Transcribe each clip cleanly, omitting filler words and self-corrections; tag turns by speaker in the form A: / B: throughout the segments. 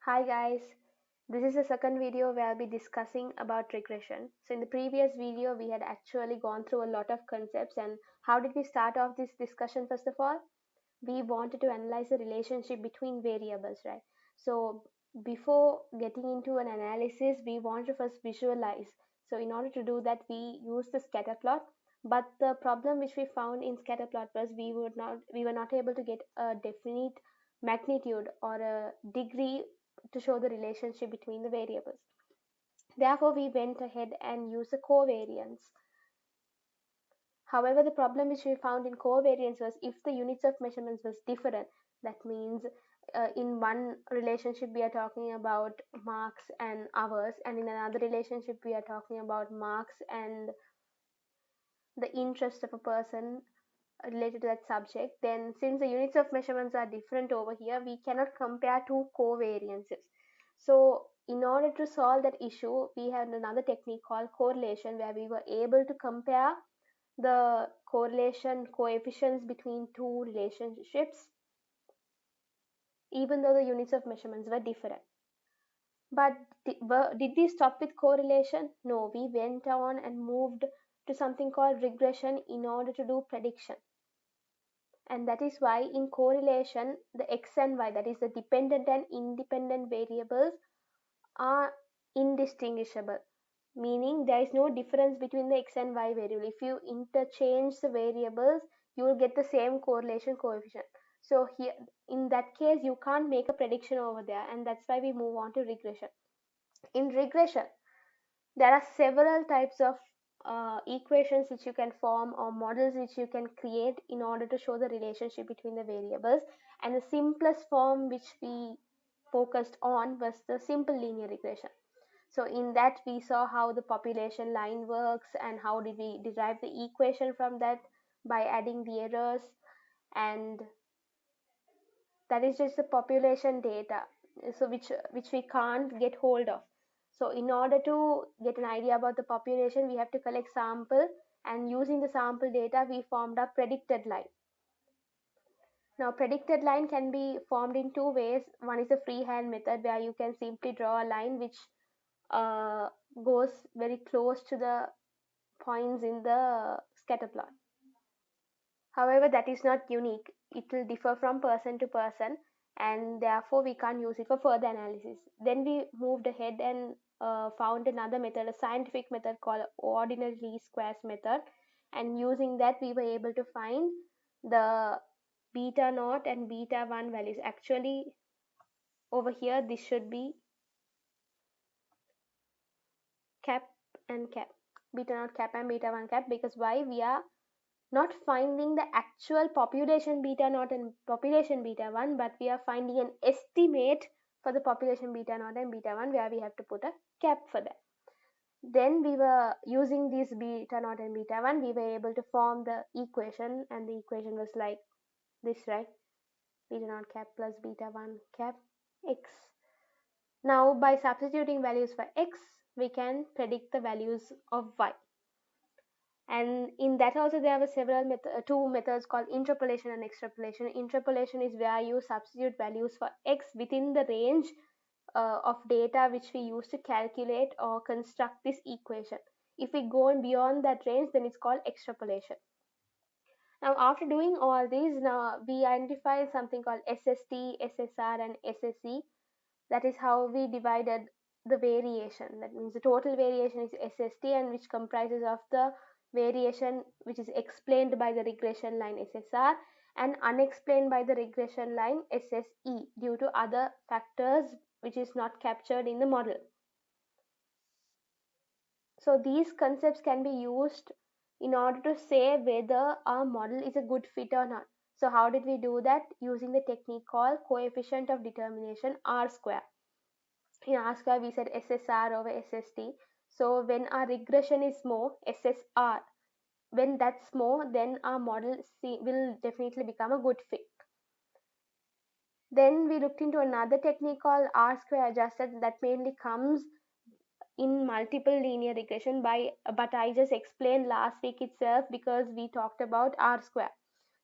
A: Hi guys, this is the second video where I'll be discussing about regression. So in the previous video we had actually gone through a lot of concepts, and how did we start off this discussion? First of all, we wanted to analyze the relationship between variables, right? So before getting into an analysis, we want to first visualize. So in order to do that, we use the scatter plot. But the problem which we found in scatter plot was we were not able to get a definite magnitude or a degree to show the relationship between the variables. Therefore, we went ahead and used the covariance. However, the problem which we found in covariance was if the units of measurements was different, that means in one relationship we are talking about marks and hours, and in another relationship we are talking about marks and the interest of a person related to that subject. Then since the units of measurements are different over here, we cannot compare two covariances. So in order to solve that issue, we had another technique called correlation, where we were able to compare the correlation coefficients between two relationships, even though the units of measurements were different. But did we stop with correlation? No, we went on and moved to something called regression in order to do prediction. And that is why in correlation, the x and y, that is the dependent and independent variables, are indistinguishable, meaning there is no difference between the x and y variable. If you interchange the variables, you will get the same correlation coefficient. So here, in that case, you can't make a prediction over there, and that's why we move on to regression. In regression, there are several types of equations which you can form, or models which you can create in order to show the relationship between the variables. And the simplest form which we focused on was the simple linear regression. So in that we saw how the population line works, and how did we derive the equation from that by adding the errors, and that is just the population data, so which we can't get hold of. So in order to get an idea about the population, we have to collect sample, and using the sample data we formed a predicted line. Now predicted line can be formed in two ways. One is a freehand method, where you can simply draw a line which uh, goes very close to the points in the scatter plot. However, that is not unique. It will differ from person to person, and therefore we can't use it for further analysis. Then we moved ahead and found another method, a scientific method called ordinary least squares method, and using that we were able to find the beta naught and beta 1 values. Actually, over here this should be cap and cap, beta naught cap and beta 1 cap, because why? We are not finding the actual population beta naught and population beta 1, but we are finding an estimate for the population beta naught and beta 1, where we have to put a cap for that. Then we were using this beta naught and beta 1, we were able to form the equation, and the equation was like this, right? Beta naught cap plus beta 1 cap x. Now by substituting values for x, we can predict the values of y. And in that also there were two methods called interpolation and extrapolation. Interpolation is where you substitute values for x within the range of data which we use to calculate or construct this equation. If we go beyond that range, then it's called extrapolation. Now after doing all these, now we identify something called SST, SSR and SSE. That is how we divided the variation. That means the total variation is SST, and which comprises of the variation which is explained by the regression line SSR and unexplained by the regression line SSE due to other factors which is not captured in the model. So these concepts can be used in order to say whether our model is a good fit or not. So how did we do that? Using the technique called coefficient of determination, R square. In R square we said SSR over SST. So when our regression is more, SSR, when that's more, then our model will definitely become a good fit. Then we looked into another technique called R square adjusted, that mainly comes in multiple linear regression but I just explained last week itself, because we talked about R square.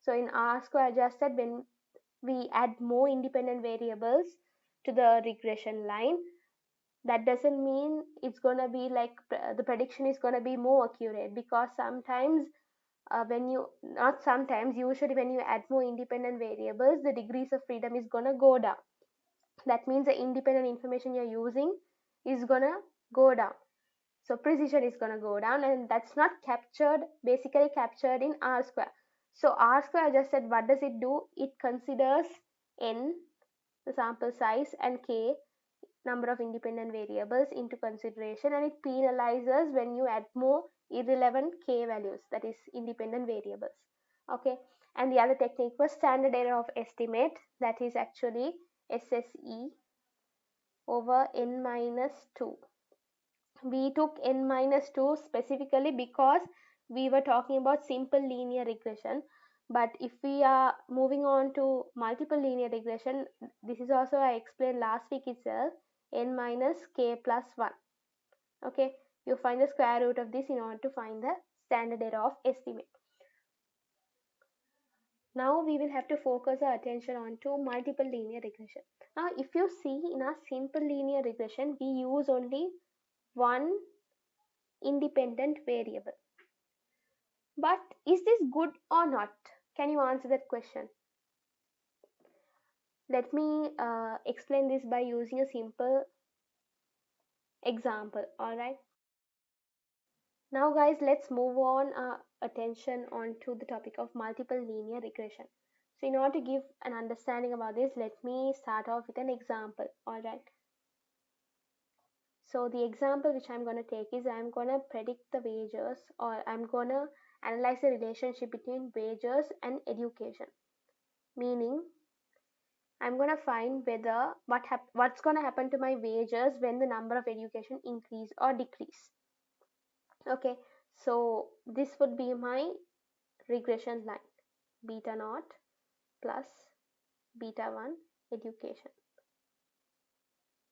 A: So in R square adjusted, when we add more independent variables to the regression line. That doesn't mean it's gonna be like the prediction is gonna be more accurate, because sometimes when you not sometimes usually when you add more independent variables, the degrees of freedom is gonna go down. That means the independent information you're using is gonna go down, so precision is gonna go down, and that's not basically captured in R square. So R square, I just said, what does it do? It considers n, the sample size, and k, number of independent variables, into consideration, and it penalizes when you add more irrelevant k values, that is independent variables. Okay, and the other technique was standard error of estimate, that is actually SSE over n minus 2. We took n minus 2 specifically because we were talking about simple linear regression, but if we are moving on to multiple linear regression, this is also I explained last week itself, n minus k plus 1. Okay, you find the square root of this in order to find the standard error of estimate. Now we will have to focus our attention on to multiple linear regression. Now if you see, in our simple linear regression, we use only one independent variable. But is this good or not? Can you answer that question? Let me explain this by using a simple example. Alright. Now guys, let's move on our attention onto the topic of multiple linear regression. So in order to give an understanding about this, let me start off with an example. Alright. So the example which I'm going to take is, I'm going to predict the wages, or I'm going to analyze the relationship between wages and education. Meaning, I'm going to find whether what's going to happen to my wages when the number of education increase or decrease. Okay, so this would be my regression line, beta naught plus beta 1 education.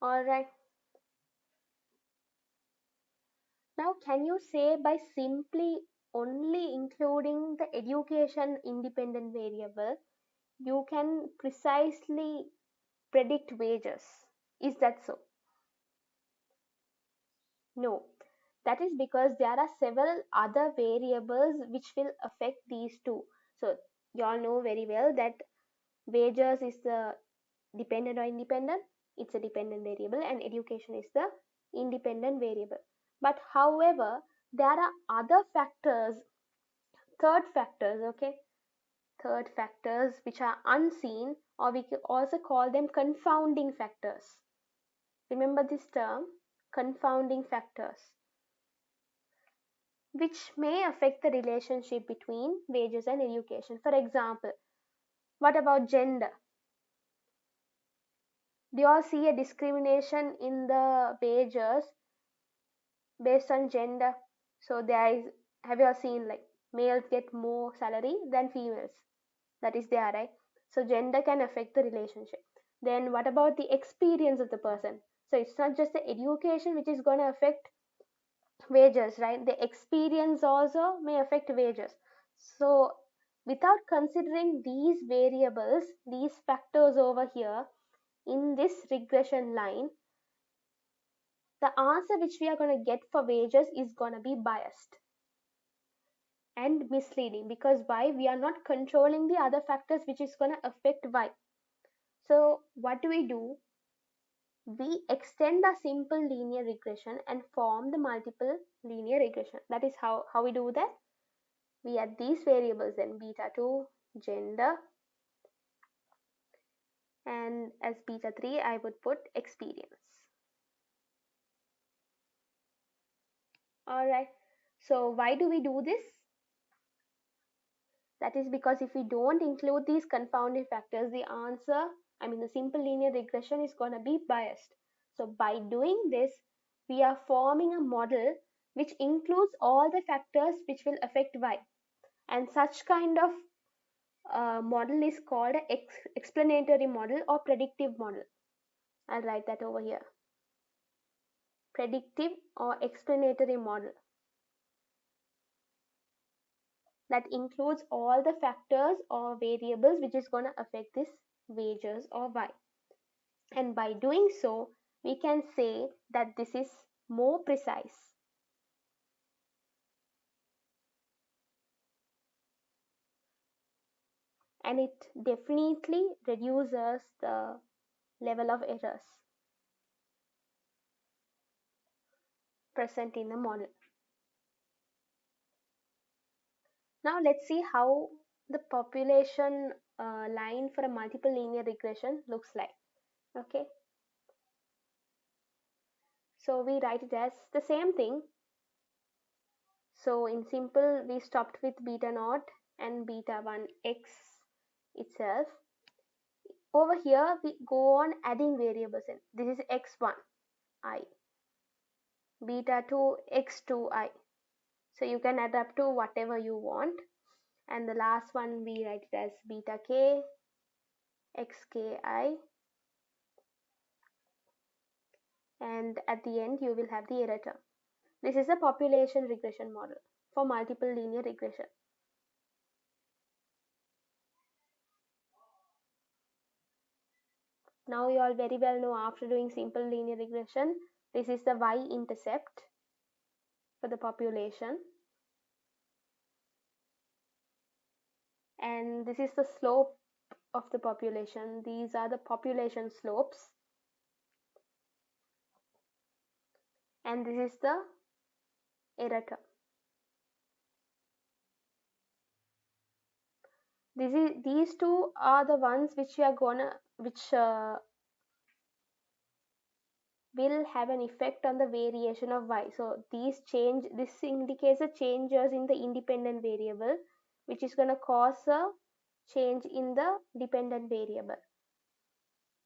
A: Alright. Now, can you say by simply only including the education independent variable, you can precisely predict wages? Is that so? No. That is because there are several other variables which will affect these two. So you all know very well that wages is the dependent or independent. It's a dependent variable, and education is the independent variable. But however, there are other factors, third factors, okay? Third factors which are unseen, or we can also call them confounding factors. Remember this term, confounding factors, which may affect the relationship between wages and education. For example, what about gender? Do you all see a discrimination in the wages based on gender? So there is, have you all seen like males get more salary than females? That is there, right? So gender can affect the relationship. Then what about the experience of the person? So it's not just the education which is going to affect wages, right? The experience also may affect wages. So without considering these variables, these factors over here in this regression line, the answer which we are going to get for wages is going to be biased and misleading. Because why? We are not controlling the other factors which is going to affect y. So what do? We extend a simple linear regression and form the multiple linear regression. That is how we do that. We add these variables, then beta 2 gender, and as beta 3 I would put experience. Alright, so why do we do this? That is because if we don't include these confounding factors, the answer, the simple linear regression is going to be biased. So by doing this, we are forming a model which includes all the factors which will affect y. And such kind of model is called an explanatory model or predictive model. I'll write that over here. Predictive or explanatory model that includes all the factors or variables which is going to affect this wages or y. And by doing so, we can say that this is more precise. And it definitely reduces the level of errors present in the model. Now let's see how the population line for a multiple linear regression looks like. Okay, so we write it as the same thing. So in simple, we stopped with beta naught and beta 1 x itself. Over here, we go on adding variables in. This is x1 I, beta 2 x2 I. So you can add up to whatever you want. And the last one, we write it as beta k xki, and at the end you will have the error term. This is a population regression model for multiple linear regression. Now you all very well know, after doing simple linear regression, this is the y-intercept for the population, and this is the slope of the population. These are the population slopes, and this is the error term. These two are the ones which will have an effect on the variation of y. So this indicates a changes in the independent variable, which is going to cause a change in the dependent variable.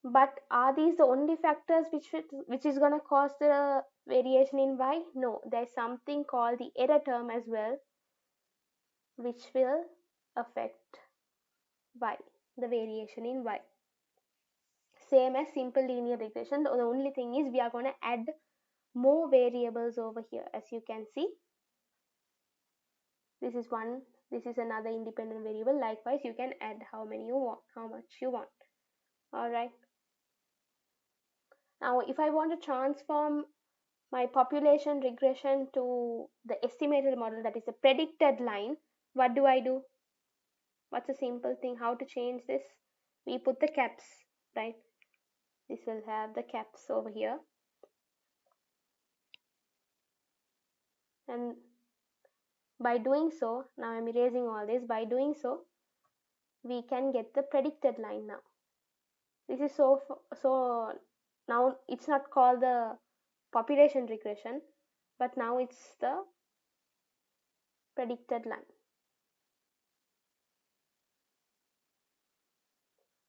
A: But are these the only factors which is going to cause the variation in y? No, there's something called the error term as well, which will affect y, the variation in y. Same as simple linear regression. The only thing is we are going to add more variables over here. As you can see, this is one, this is another independent variable. Likewise, you can add how much you want. All right. Now, if I want to transform my population regression to the estimated model, that is a predicted line, what do I do? What's a simple thing? How to change this? We put the caps, right? This will have the caps over here. And by doing so, now I'm erasing all this. By doing so, we can get the predicted line now. This is so now it's not called the population regression, but now it's the predicted line,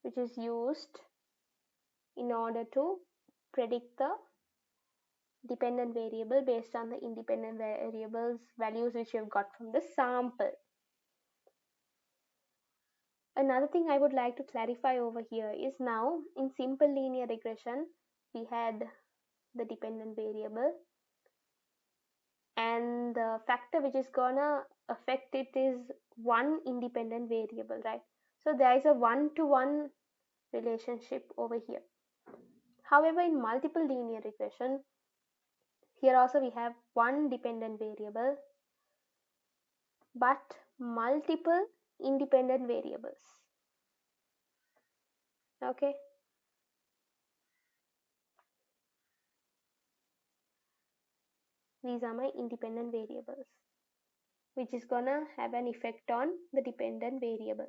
A: which is used in order to predict the dependent variable based on the independent variables values which you've got from the sample. Another thing I would like to clarify over here is, now in simple linear regression we had the dependent variable, and the factor which is gonna affect it is one independent variable, right? So there is a one-to-one relationship over here. However, in multiple linear regression, here also we have one dependent variable but multiple independent variables. Okay, these are my independent variables, which is gonna have an effect on the dependent variable.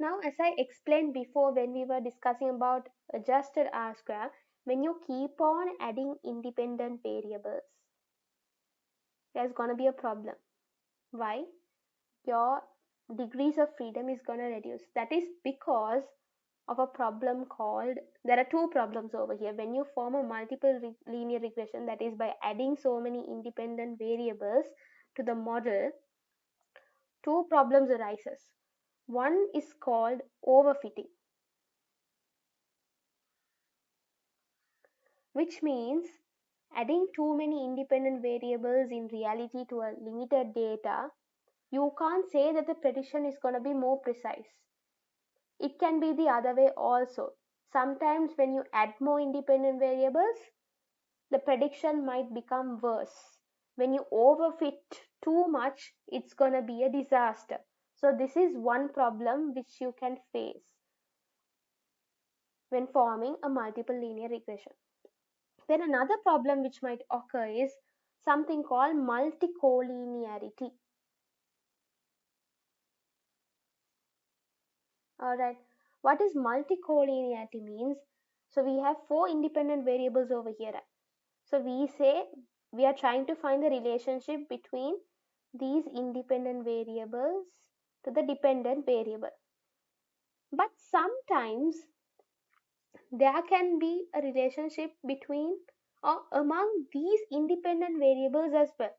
A: Now, as I explained before when we were discussing about adjusted R-square, when you keep on adding independent variables, there's gonna be a problem. Why? Your degrees of freedom is gonna reduce. That is because of a problem called, there are two problems over here. When you form a multiple linear regression, that is by adding so many independent variables to the model, two problems arises. One is called overfitting, which means adding too many independent variables in reality to a limited data, you can't say that the prediction is going to be more precise. It can be the other way also. Sometimes when you add more independent variables, the prediction might become worse. When you overfit too much, it's gonna be a disaster. So this is one problem which you can face when forming a multiple linear regression. Then another problem which might occur is something called multicollinearity. Alright, what is multicollinearity means? So we have four independent variables over here. So we say we are trying to find the relationship between these independent variables to the dependent variable. But sometimes there can be a relationship between or among these independent variables as well,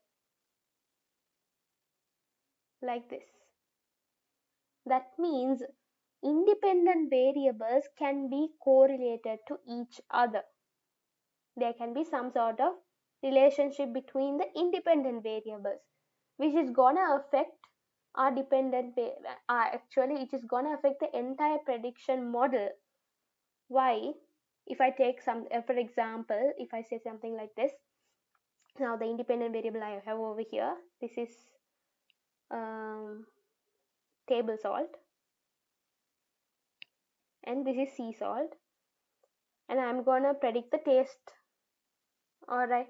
A: like this. That means independent variables can be correlated to each other. There can be some sort of relationship between the independent variables, which is gonna affect our dependent actually it is gonna affect the entire prediction model. Why? If I take some for example, if I say something like this, now the independent variable I have over here, this is table salt and this is sea salt, and I'm gonna predict the taste. Alright,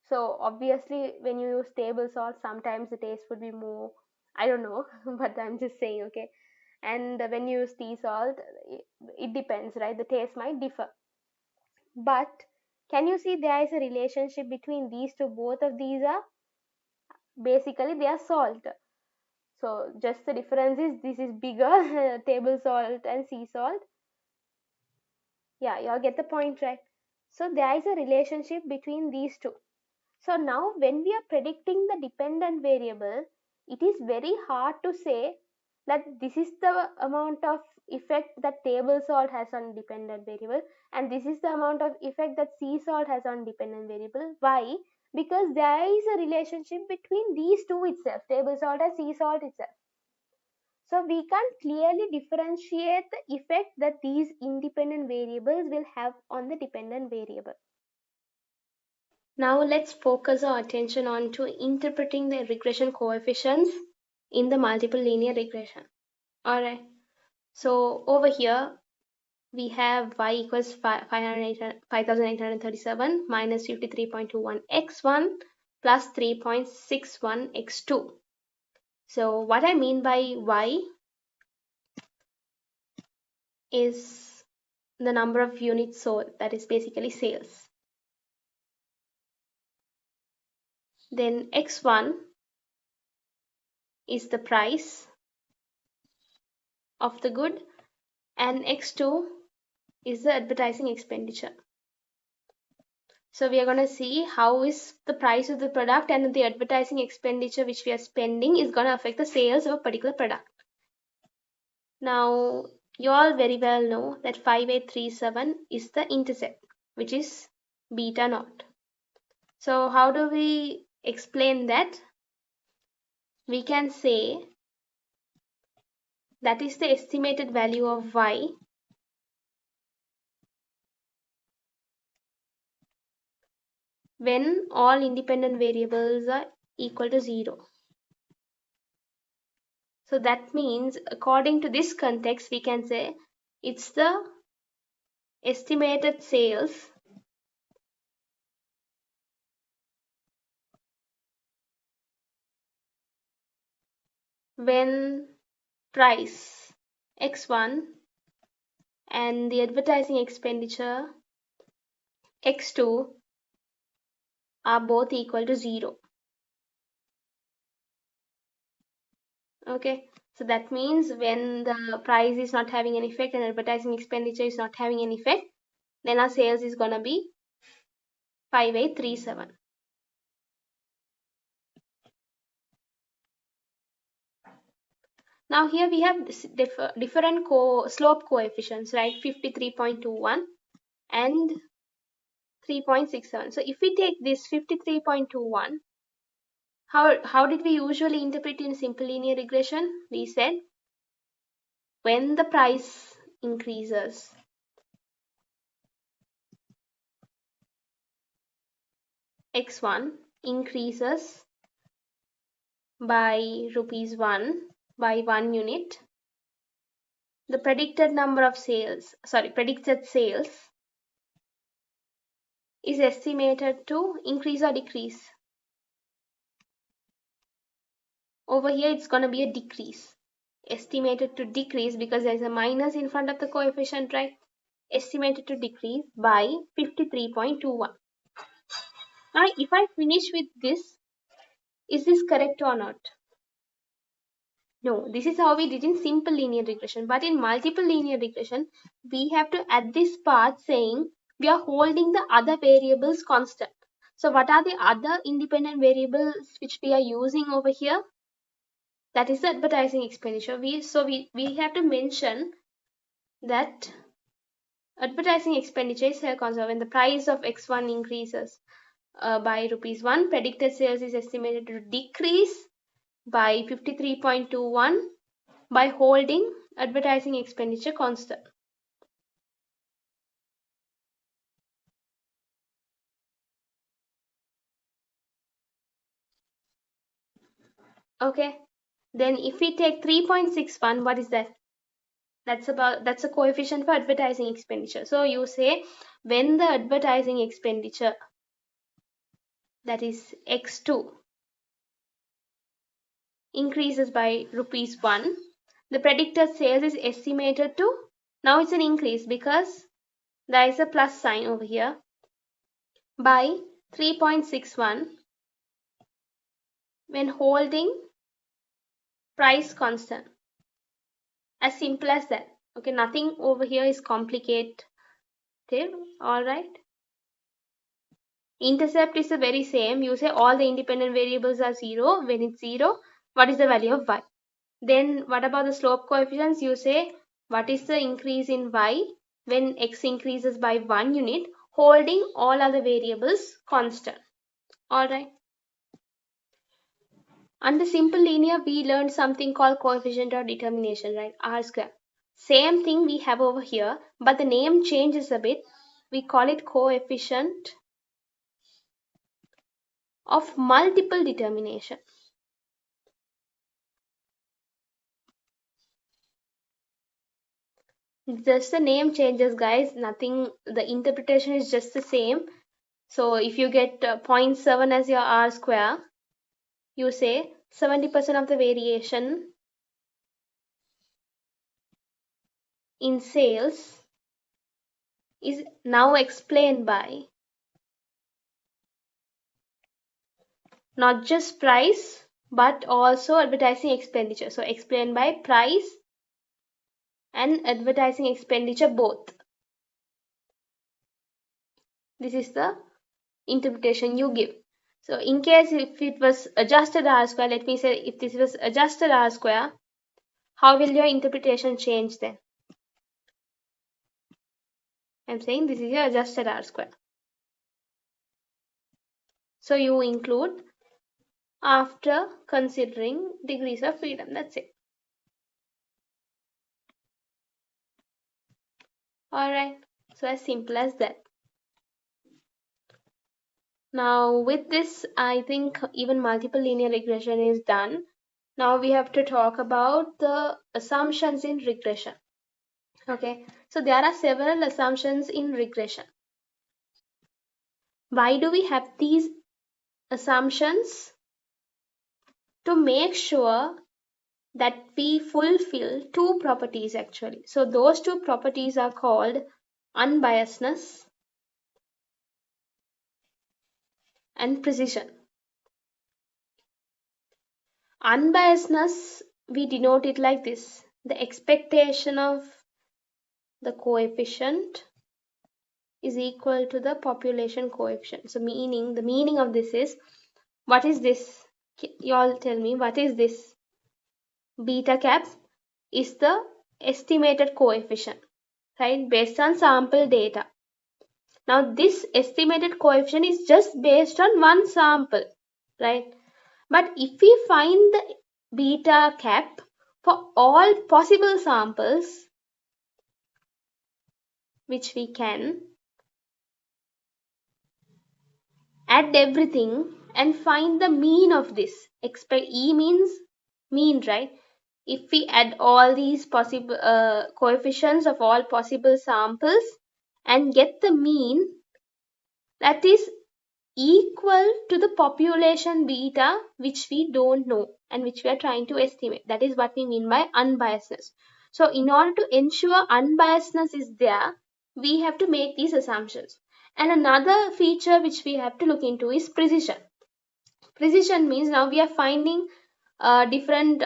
A: so obviously when you use table salt, sometimes the taste would be more, I don't know, but I'm just saying, okay. And when you use sea salt, it depends, right? The taste might differ. But can you see there is a relationship between these two? Both of these are basically they are salt. So just the difference is this is bigger, table salt and sea salt. Yeah, you all get the point, right? So there is a relationship between these two. So now when we are predicting the dependent variable, it is very hard to say that this is the amount of effect that table salt has on dependent variable and this is the amount of effect that sea salt has on dependent variable. Why? Because there is a relationship between these two itself, table salt and sea salt itself. So we can clearly differentiate the effect that these independent variables will have on the dependent variable. Now let's focus our attention on to interpreting the regression coefficients in the multiple linear regression. Alright, so over here we have y equals 5837 minus 53.21 x1 plus 3.61 x2. So what I mean by y is the number of units sold, that is basically sales. Then x1 is the price of the good and x2 is the advertising expenditure. So we are going to see how is the price of the product and the advertising expenditure which we are spending is going to affect the sales of a particular product. Now you all very well know that 5837 is the intercept, which is beta naught. So how do we explain that? We can say that is the estimated value of y when all independent variables are equal to 0. So that means according to this context, we can say it's the estimated sales when price x1 and the advertising expenditure x2 are both equal to 0. Okay, so that means when the price is not having an effect and advertising expenditure is not having an effect, then our sales is gonna be 5837. Now here we have different slope coefficients, right? 53.21 and 3.67. So if we take this 53.21, how did we usually interpret in simple linear regression? We said when the price increases x1 increases by rupees 1 by 1 unit, the predicted sales is estimated to increase or decrease. Over here it's going to be a decrease, estimated to decrease because there's a minus in front of the coefficient, right? Estimated to decrease by 53.21. Now if I finish with this, is this correct or not? No, this is how we did in simple linear regression. But in multiple linear regression, we have to add this part saying we are holding the other variables constant. So what are the other independent variables which we are using over here? That is the advertising expenditure. We have to mention that advertising expenditure is held constant when the price of x1 increases by rupees 1. Predicted sales is estimated to decrease by 53.21 by holding advertising expenditure constant. Okay, then if we take 3.61, what is that? That's a coefficient for advertising expenditure. So you say when the advertising expenditure, that is x2, increases by rupees 1, the predicted sales is estimated to, now it's an increase because there is a plus sign over here, by 3.61 when holding price constant. As simple as that. Okay, nothing over here is complicated. All right. Intercept is the very same. You say all the independent variables are 0. When it's 0, what is the value of y? Then what about the slope coefficients? You say what is the increase in y when x increases by 1 unit, holding all other variables constant. All right. Under simple linear, we learned something called coefficient of determination, right? R square. Same thing we have over here, but the name changes a bit. We call it coefficient of multiple determination. Just the name changes, guys. Nothing, the interpretation is just the same. So if you get 0.7 as your R square, you say 70% of the variation in sales is now explained by not just price but also advertising expenditure. So explained by price and advertising expenditure both. This is the interpretation you give. So in case if it was adjusted R square, let me say if this was adjusted R square, how will your interpretation change then? I'm saying this is your adjusted R square. So you include after considering degrees of freedom. That's it. Alright. So as simple as that. Now with this, I think even multiple linear regression is done. Now we have to talk about the assumptions in regression. Okay, so there are several assumptions in regression. Why do we have these assumptions? To make sure that we fulfill two properties actually. So those two properties are called unbiasedness and precision. Unbiasedness, we denote it like this: the expectation of the coefficient is equal to the population coefficient. So the meaning of this is, what is this? You all tell me, what is this? Beta cap is the estimated coefficient, right, based on sample data. Now this estimated coefficient is just based on one sample, right? But if we find the beta cap For all possible samples, which we can add everything and find the mean of this. E means mean, right? If we add all these possible coefficients of all possible samples and get the mean, that is equal to the population beta, which we don't know and which we are trying to estimate. That is what we mean by unbiasedness. So in order to ensure unbiasedness is there, we have to make these assumptions. And another feature which we have to look into is precision. Precision means now we are finding different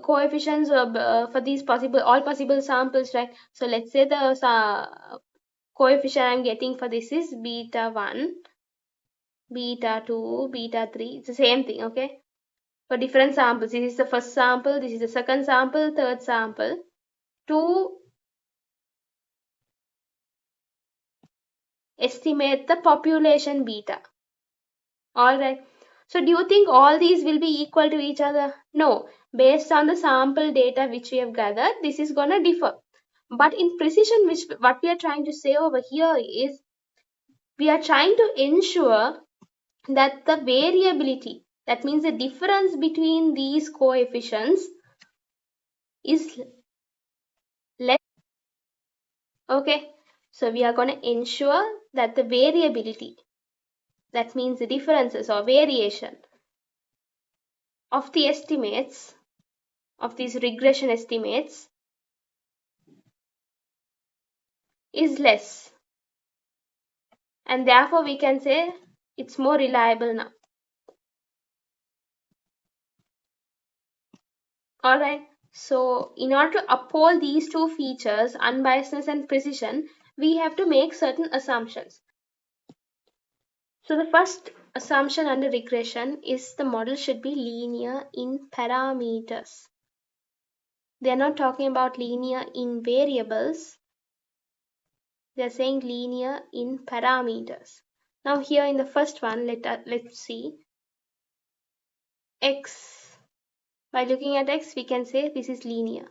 A: coefficients for these all possible samples, right? So let's say the coefficient I'm getting for this is beta 1, beta 2, beta 3. It's the same thing, okay? For different samples. This is the first sample, this is the second sample, third sample. To estimate the population beta. Alright. So do you think all these will be equal to each other? No. Based on the sample data which we have gathered, this is gonna differ. But in precision, what we are trying to say over here is we are trying to ensure that the variability, that means the difference between these coefficients, is less. Okay, so we are going to ensure that the variability, that means the differences or variation of the estimates, of these regression estimates, is less, and therefore we can say it's more reliable now. Alright, so in order to uphold these two features, unbiasedness and precision, we have to make certain assumptions. So the first assumption under regression is the model should be linear in parameters. They are not talking about linear in variables. They are saying linear in parameters. Now here in the first one, let's see x. By looking at x, we can say this is linear.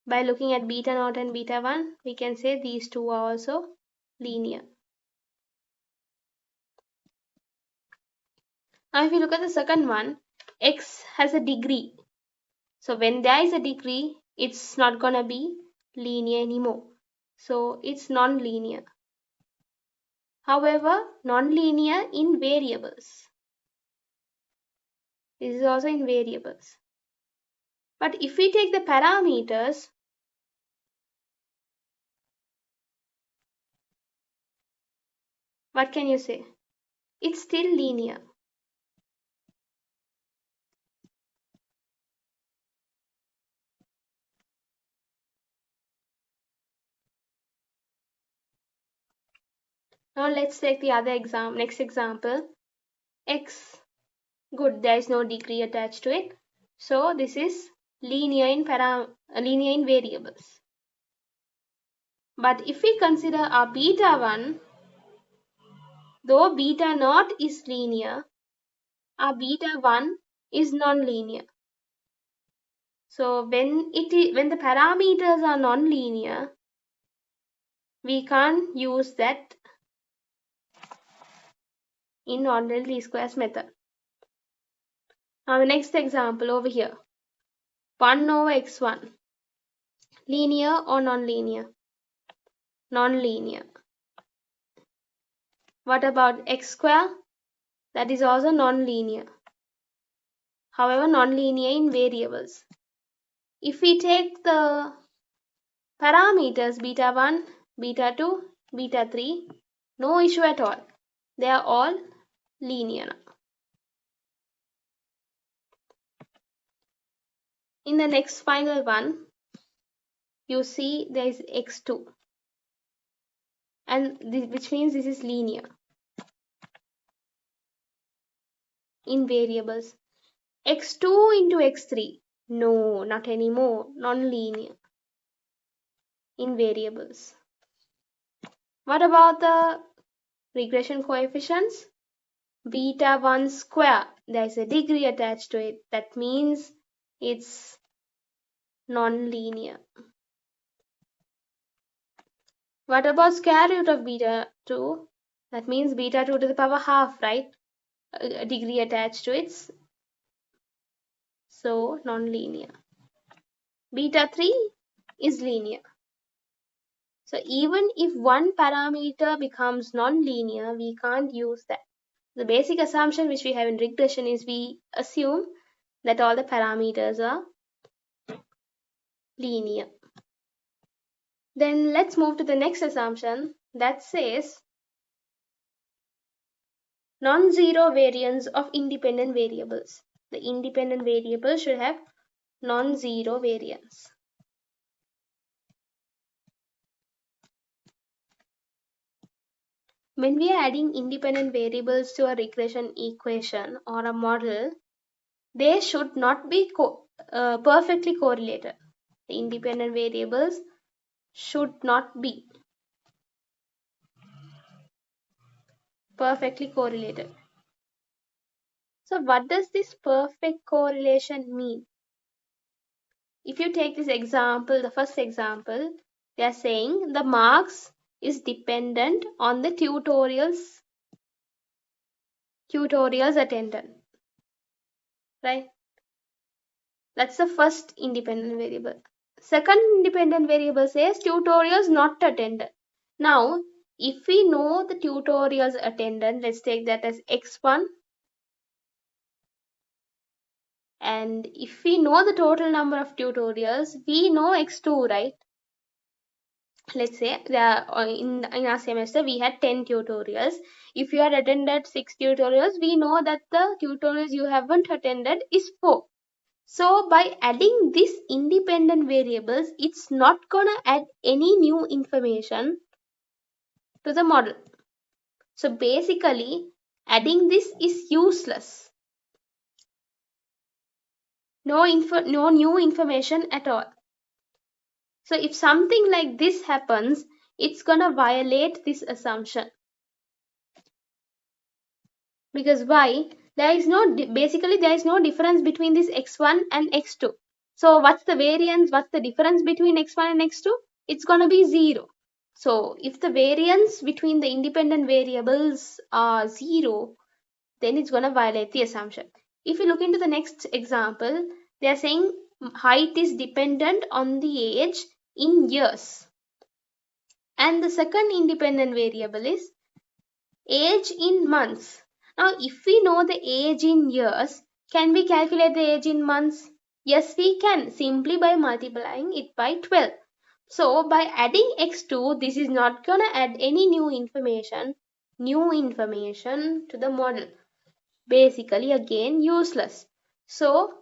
A: By looking at beta naught and beta 1, we can say these two are also linear. Now if you look at the second one, x has a degree. So when there is a degree, it's not gonna be linear anymore. So it's non-linear. However, non-linear in variables. This is also in variables. But if we take the parameters, what can you say? It's still linear. Now let's take the other next example. X, good, there is no degree attached to it. So this is linear in variables. But if we consider our beta 1, though beta naught is linear, our beta 1 is non-linear. So when the parameters are non-linear, we can't use that in ordinal least squares method. Now the next example over here, 1 over x1, linear or non-linear? Non-linear. What about x square? That is also non-linear. However, non-linear in variables. If we take the parameters beta 1, beta 2, beta 3, no issue at all. They are all linear now. In the next final one, you see there is x2, and which means this is linear in variables. x2 into x3, no, not anymore, non-linear in variables. What about the regression coefficients? Beta 1 square, there is a degree attached to it. That means It's non-linear. What about square root of beta 2? That means beta 2 to the power half, right? A degree attached to it. So non-linear. Beta 3 is linear. So even if one parameter becomes non-linear, we can't use that. The basic assumption which we have in regression is we assume that all the parameters are linear. Then let's move to the next assumption that says non-zero variance of independent variables. The independent variable should have non-zero variance. When we are adding independent variables to a regression equation or a model, they should not be perfectly correlated. The independent variables should not be perfectly correlated. So what does this perfect correlation mean? If you take this example, the first example, they are saying the marks is dependent on the tutorials attended, right? That's the first independent variable. Second independent variable says tutorials not attended. Now, if we know the tutorials attended, let's take that as x1. And if we know the total number of tutorials, we know x2, right? Let's say in our semester we had 10 tutorials. If you had attended 6 tutorials, we know that the tutorials you haven't attended is 4. So by adding these independent variables, it's not gonna add any new information to the model. So basically, adding this is useless. No new information at all. So if something like this happens, it's gonna violate this assumption. Because why? There is no difference between this x1 and x2. So what's the variance? What's the difference between x1 and x2? It's gonna be 0. So if the variance between the independent variables are 0, then it's gonna violate the assumption. If you look into the next example, they are saying height is dependent on the age in years. And the second independent variable is age in months. Now, if we know the age in years, can we calculate the age in months? Yes, we can, simply by multiplying it by 12. So, by adding x2, this is not going to add any new information to the model. Basically, again, useless. So,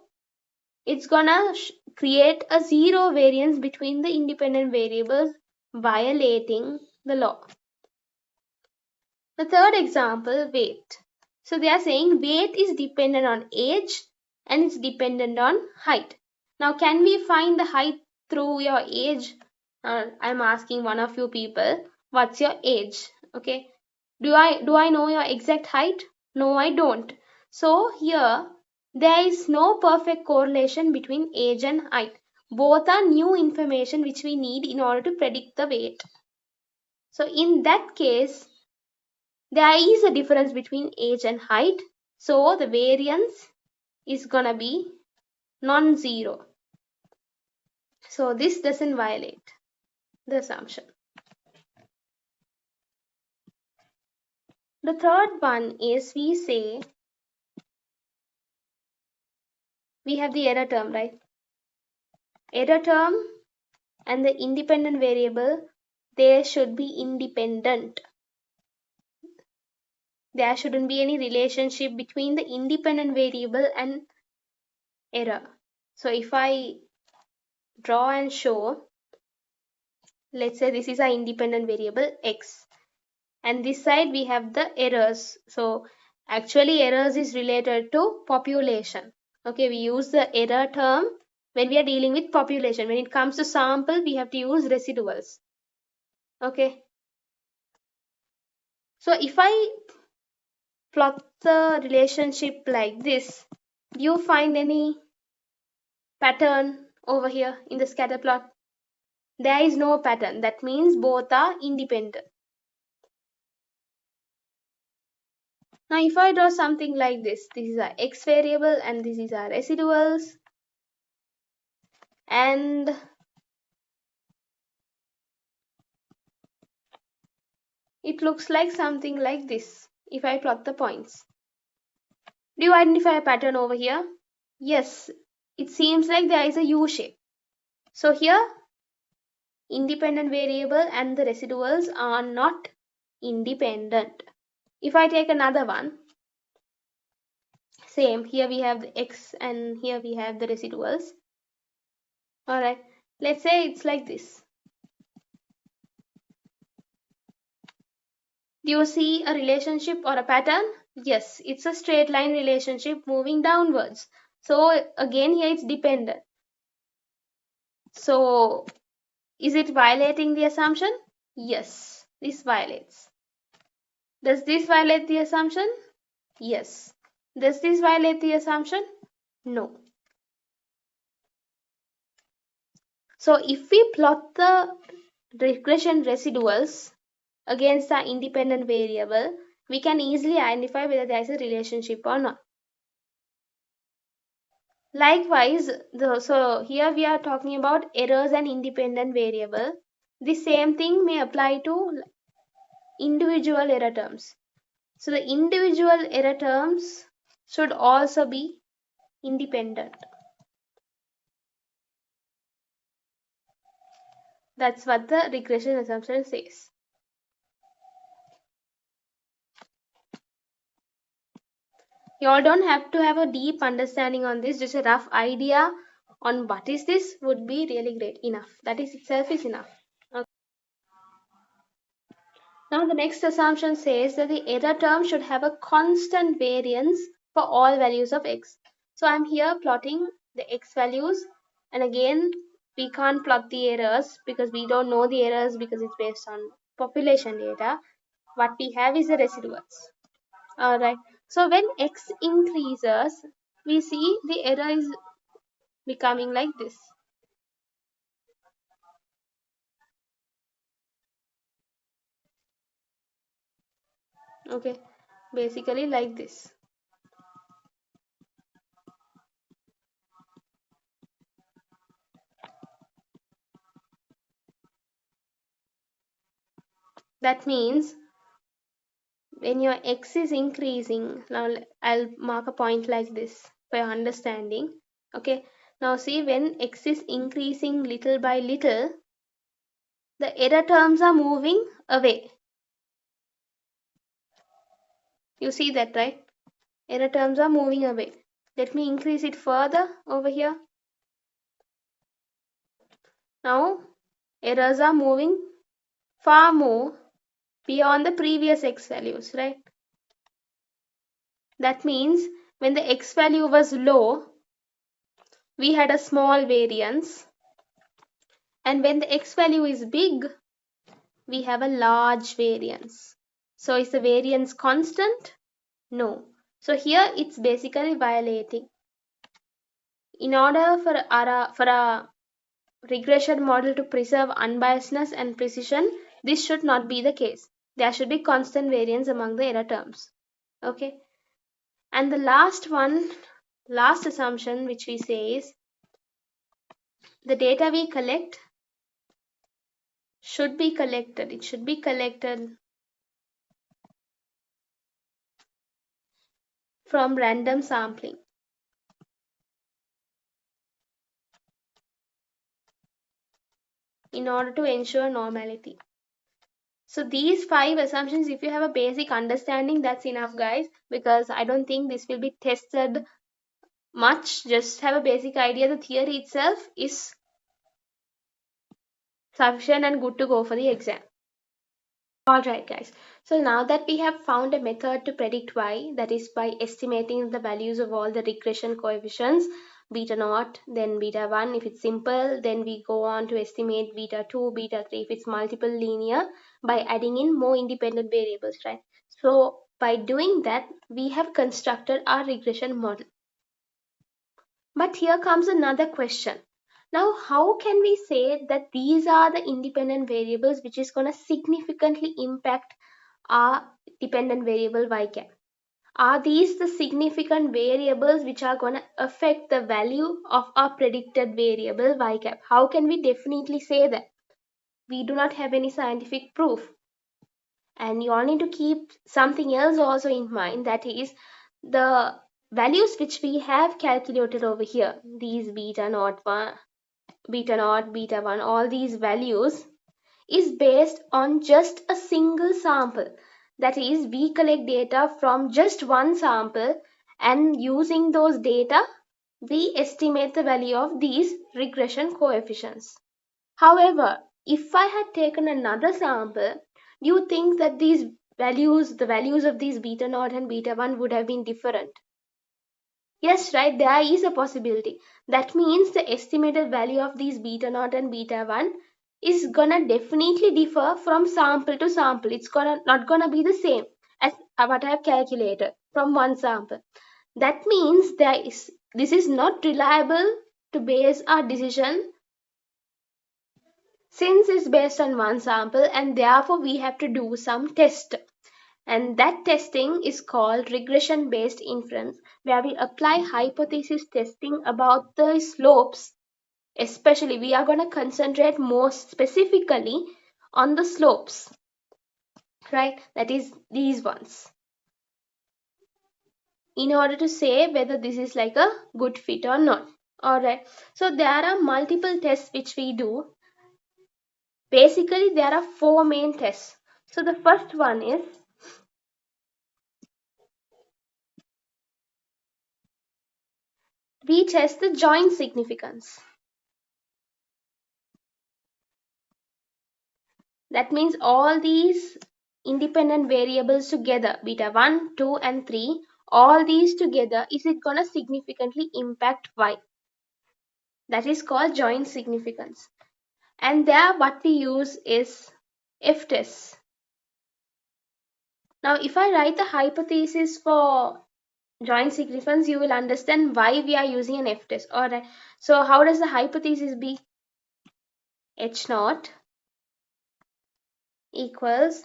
A: it's going to create a 0 variance between the independent variables, violating the law. The third example, weight. So they are saying weight is dependent on age and it's dependent on height. Now can we find the height through your age? I'm asking one of you people, what's your age? Okay. Do I know your exact height? No, I don't. So here there is no perfect correlation between age and height. Both are new information which we need in order to predict the weight. So in that case, there is a difference between age and height, so the variance is gonna be non-zero. So this doesn't violate the assumption. The third one is we say we have the error term, right? Error term and the independent variable, they should be independent. There shouldn't be any relationship between the independent variable and error. So if I draw and show, let's say this is our independent variable x, and this side we have the errors. So actually errors is related to population. Okay, we use the error term when we are dealing with population. When it comes to sample, we have to use residuals. Okay, so if I plot the relationship like this, do you find any pattern over here in the scatter plot? There is no pattern. That means both are independent. Now if I draw something like this is our x variable and this is our residuals, and it looks like something like this if I plot the points. Do you identify a pattern over here? Yes, it seems like there is a U shape. So here independent variable and the residuals are not independent. If I take another one, same, here we have the x and here we have the residuals. Alright, let's say it's like this. Do you see a relationship or a pattern? Yes, it's a straight line relationship moving downwards. So again here it's dependent. So is it violating the assumption? Yes, this violates. Does this violate the assumption? Yes. Does this violate the assumption? No. So if we plot the regression residuals against the independent variable, we can easily identify whether there is a relationship or not. Likewise, so here we are talking about errors and independent variable. The same thing may apply to individual error terms. So the individual error terms should also be independent. That's what the regression assumption says. You all don't have to have a deep understanding on this, just a rough idea on what is this would be really great enough. That is itself is enough. Okay. Now the next assumption says that the error term should have a constant variance for all values of x. So I'm here plotting the x values, and again we can't plot the errors because we don't know the errors because it's based on population data. What we have is the residuals. Alright, so when x increases, we see the error is becoming like this. Okay, basically like this. That means when your x is increasing, now I'll mark a point like this for your understanding. Okay, now see, when x is increasing little by little, the error terms are moving away. You see that, right? Error terms are moving away. Let me increase it further over here. Now errors are moving far more beyond the previous x values, right? That means when the x value was low, we had a small variance, and when the x value is big, we have a large variance. So is the variance constant? No. So here it's basically violating. In order for a regression model to preserve unbiasedness and precision, this should not be the case. There should be constant variance among the error terms. Okay. And the last assumption which we say is the data we collect should be collected. It should be collected from random sampling in order to ensure normality. So these 5 assumptions, if you have a basic understanding, that's enough, guys, because I don't think this will be tested much. Just have a basic idea. The theory itself is sufficient and good to go for the exam. Alright, guys, so now that we have found a method to predict y, that is by estimating the values of all the regression coefficients, beta naught, then beta 1 if it's simple, then we go on to estimate beta 2, beta 3 if it's multiple linear by adding in more independent variables, right? So by doing that, we have constructed our regression model. But here comes another question. Now, how can we say that these are the independent variables which is going to significantly impact our dependent variable y cap? Are these the significant variables which are going to affect the value of our predicted variable y cap? How can we definitely say that? We do not have any scientific proof. And you all need to keep something else also in mind, that is the values which we have calculated over here, these beta naught 1, beta naught, beta 1, all these values is based on just a single sample. That is, we collect data from just one sample, and using those data we estimate the value of these regression coefficients. However, if I had taken another sample, do you think that these values, the values of these beta naught and beta 1 would have been different? Yes, right, there is a possibility. That means the estimated value of these beta naught and beta 1 is gonna definitely differ from sample to sample. It's not gonna be the same as what I have calculated from one sample. That means this is not reliable to base our decision, since it's based on one sample, and therefore we have to do some test. And that testing is called regression based inference, where we apply hypothesis testing about the slopes. Especially, we are going to concentrate more specifically on the slopes, right? That is these ones, in order to say whether this is like a good fit or not. Alright, so there are multiple tests which we do. Basically, there are 4 main tests. So the first one is we test the joint significance. That means all these independent variables together, beta 1, 2 and 3, all these together, is it going to significantly impact y? That is called joint significance. And there what we use is f-test. Now if I write the hypothesis for joint significance, you will understand why we are using an f-test. Alright, so how does the hypothesis be? H naught equals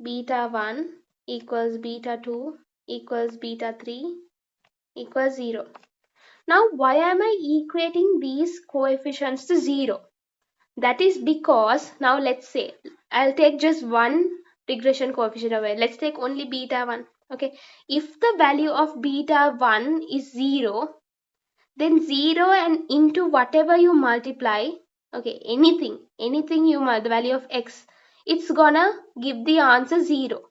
A: beta 1 equals beta 2 equals beta 3 equals 0. Now why am I equating these coefficients to 0? That is because, now let's say I'll take just one regression coefficient away. Let's take only beta 1. Okay, if the value of beta 1 is 0, then 0 and into whatever you multiply, okay, anything you the value of x, it's gonna give the answer 0,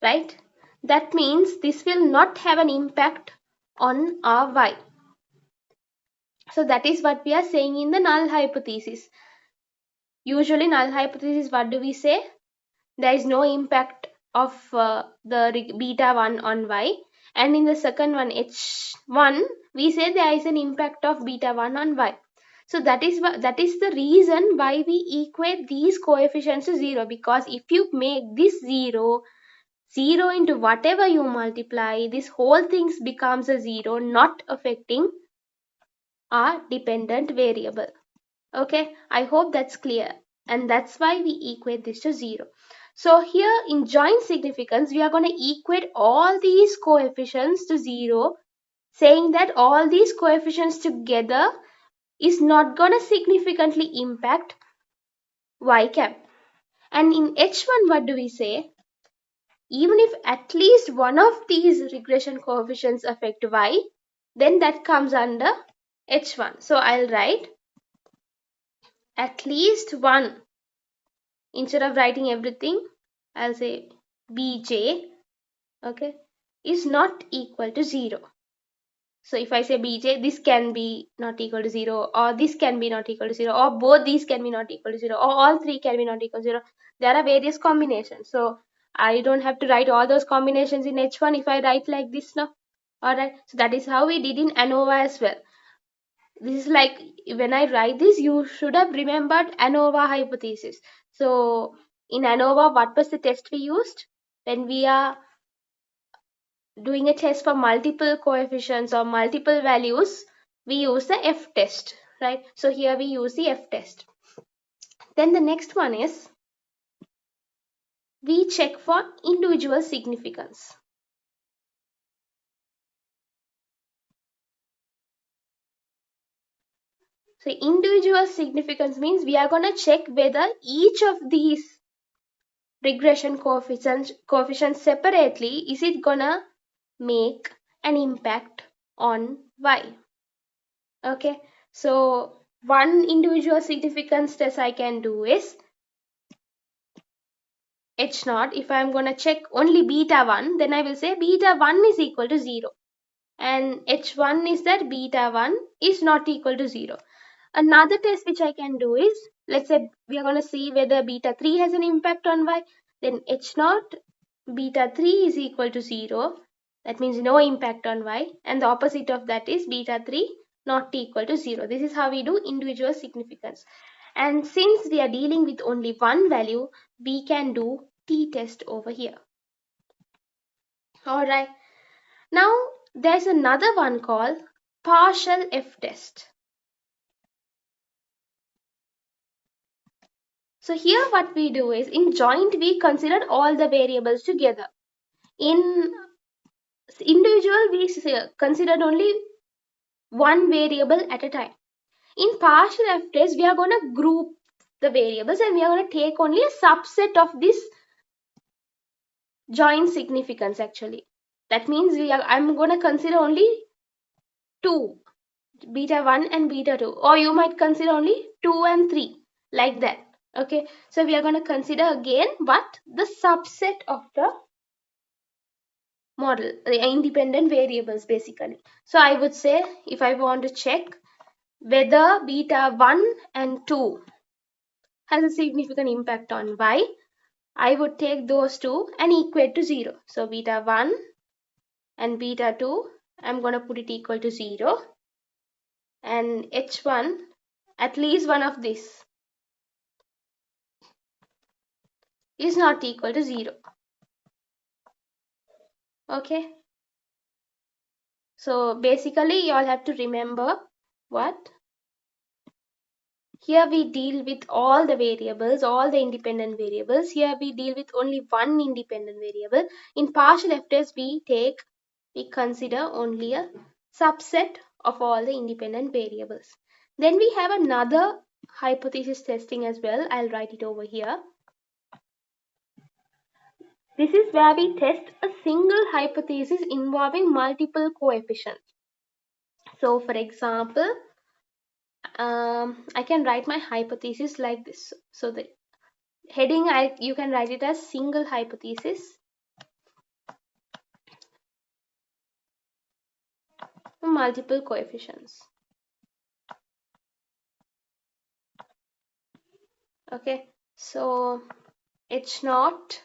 A: right? That means this will not have an impact on our y. So that is what we are saying in the null hypothesis. Usually null hypothesis, what do we say? There is no impact of the beta 1 on y, and in the second one h1 we say there is an impact of beta 1 on y. So that is the reason why we equate these coefficients to 0, because if you make this 0 into whatever you multiply, this whole thing becomes a 0, not affecting our dependent variable. Okay, I hope that's clear, and that's why we equate this to 0. So here in joint significance, we are going to equate all these coefficients to 0, saying that all these coefficients together is not going to significantly impact y cap. And in h1, what do we say? Even if at least one of these regression coefficients affect y, then that comes under h1. So I'll write at least one. Instead of writing everything, I'll say bj, okay, is not equal to 0. So if I say bj, this can be not equal to 0, or this can be not equal to 0, or both these can be not equal to 0, or all three can be not equal to 0. There are various combinations. So I don't have to write all those combinations in h1 if I write like this now. Alright, so that is how we did in ANOVA as well. This is like, when I write this, you should have remembered ANOVA hypothesis. So in ANOVA, what was the test we used? When we are doing a test for multiple coefficients or multiple values, we use the F test, right? So here we use the F test. Then the next one is we check for individual significance. So individual significance means we are going to check whether each of these regression coefficients separately, is it going to make an impact on Y. Okay, so one individual significance test I can do is H naught. If I'm going to check only beta 1, then I will say beta 1 is equal to 0. And H1 is that beta 1 is not equal to 0. Another test which I can do is, let's say we are going to see whether beta 3 has an impact on Y. Then H naught beta 3 is equal to 0. That means no impact on Y. And the opposite of that is beta 3 not equal to 0. This is how we do individual significance. And since we are dealing with only one value, we can do t-test over here. Alright. Now there's another one called partial F-test. So here what we do is, in joint we consider all the variables together. In individual we considered only one variable at a time. In partial F-test we are going to group the variables and we are going to take only a subset of this joint significance actually. That means I'm going to consider only two, beta 1 and beta 2, or you might consider only 2 and 3, like that. Okay, so we are going to consider again what the subset of the model, the independent variables basically. So I would say if I want to check whether beta 1 and 2 has a significant impact on Y, I would take those two and equate to 0. So beta 1 and beta 2, I'm going to put it equal to 0. And H1, at least one of this is not equal to 0. Okay. So basically you all have to remember what? Here we deal with all the variables, all the independent variables. Here we deal with only one independent variable. In partial F-test we consider only a subset of all the independent variables. Then we have another hypothesis testing as well. I'll write it over here. This is where we test a single hypothesis involving multiple coefficients. So for example, I can write my hypothesis like this. So the heading, you can write it as single hypothesis. Multiple coefficients. Okay, so H naught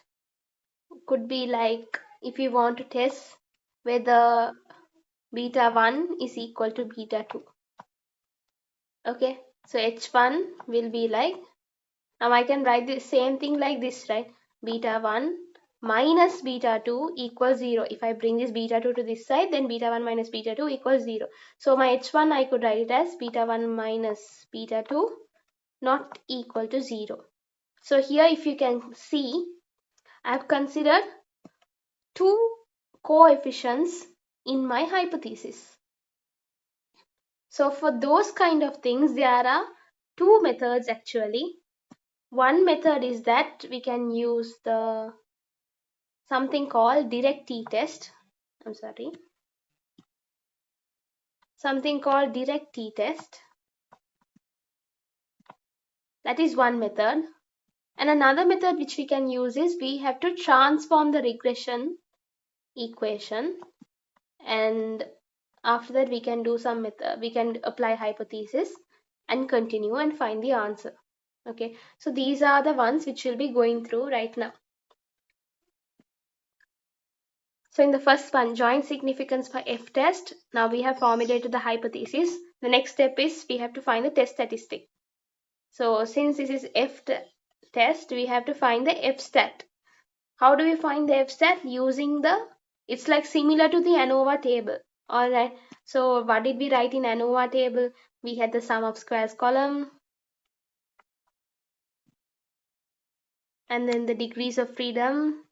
A: could be like, if you want to test whether beta 1 is equal to beta 2. Okay, so H1 will be like, now I can write the same thing like this, right? Beta 1 minus beta 2 equals 0. If I bring this beta 2 to this side, then beta 1 minus beta 2 equals 0. So my H1 I could write it as beta 1 minus beta 2 not equal to 0. So here if you can see, I have considered two coefficients in my hypothesis. So for those kind of things, there are two methods actually. One method is that we can use the something called direct t-test. Something called direct t-test. That is one method. And another method which we can use is we have to transform the regression equation, and after that we can do some method, we can apply hypothesis and continue and find the answer. Okay, so these are the ones which we'll be going through right now. So in the first one, joint significance for F test. Now we have formulated the hypothesis. The next step is we have to find the test statistic. So since this is F test, we have to find the F stat. How do we find the F stat? Using the It's like similar to the ANOVA table. Alright, so what did we write in ANOVA table? We had the sum of squares column, and then the degrees of freedom,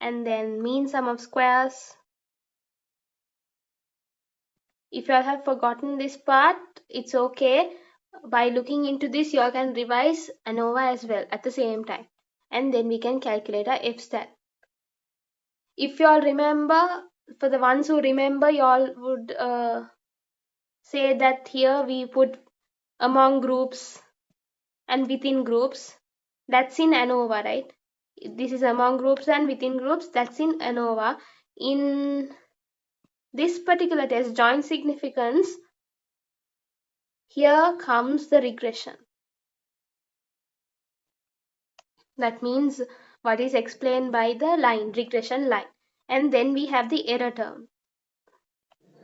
A: and then mean sum of squares. If you all have forgotten this part, it's okay. By looking into this, you all can revise ANOVA as well at the same time, and then we can calculate our F stat. If you all remember, for the ones who remember, you all would say that here we put among groups and within groups. That's in ANOVA, right? This is among groups and within groups. That's in ANOVA. In this particular test, joint significance, here comes the regression. That means what is explained by the line, regression line. And then we have the error term.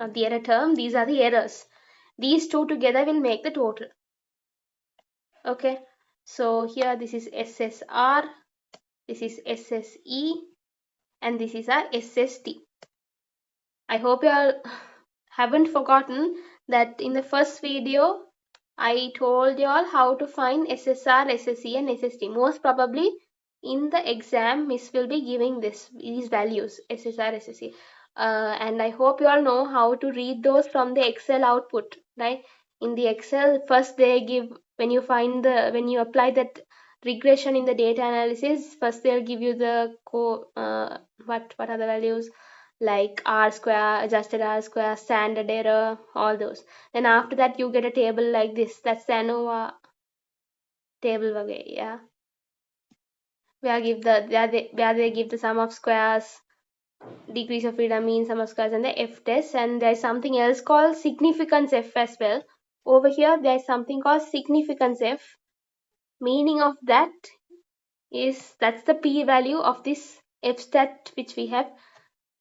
A: Not the error term, these are the errors. These two together will make the total. Okay, so here this is SSR, this is SSE, and this is our SST. I hope you all haven't forgotten that in the first video I told you all how to find SSR, SSE and SST. Most probably in the exam Miss will be giving these values SSR, SSE, and I hope you all know how to read those from the Excel output, right? In the Excel, first they give, when you apply that regression in the data analysis, first they'll give you the what are the values, like R square, adjusted R square, standard error, all those. Then after that you get a table like this. That's the ANOVA table again, yeah. Where they give the sum of squares, degrees of freedom, mean sum of squares, and the F test. And there's something else called significance F as well. Over here there's something called significance F. Meaning of that is that's the p-value of this F stat which we have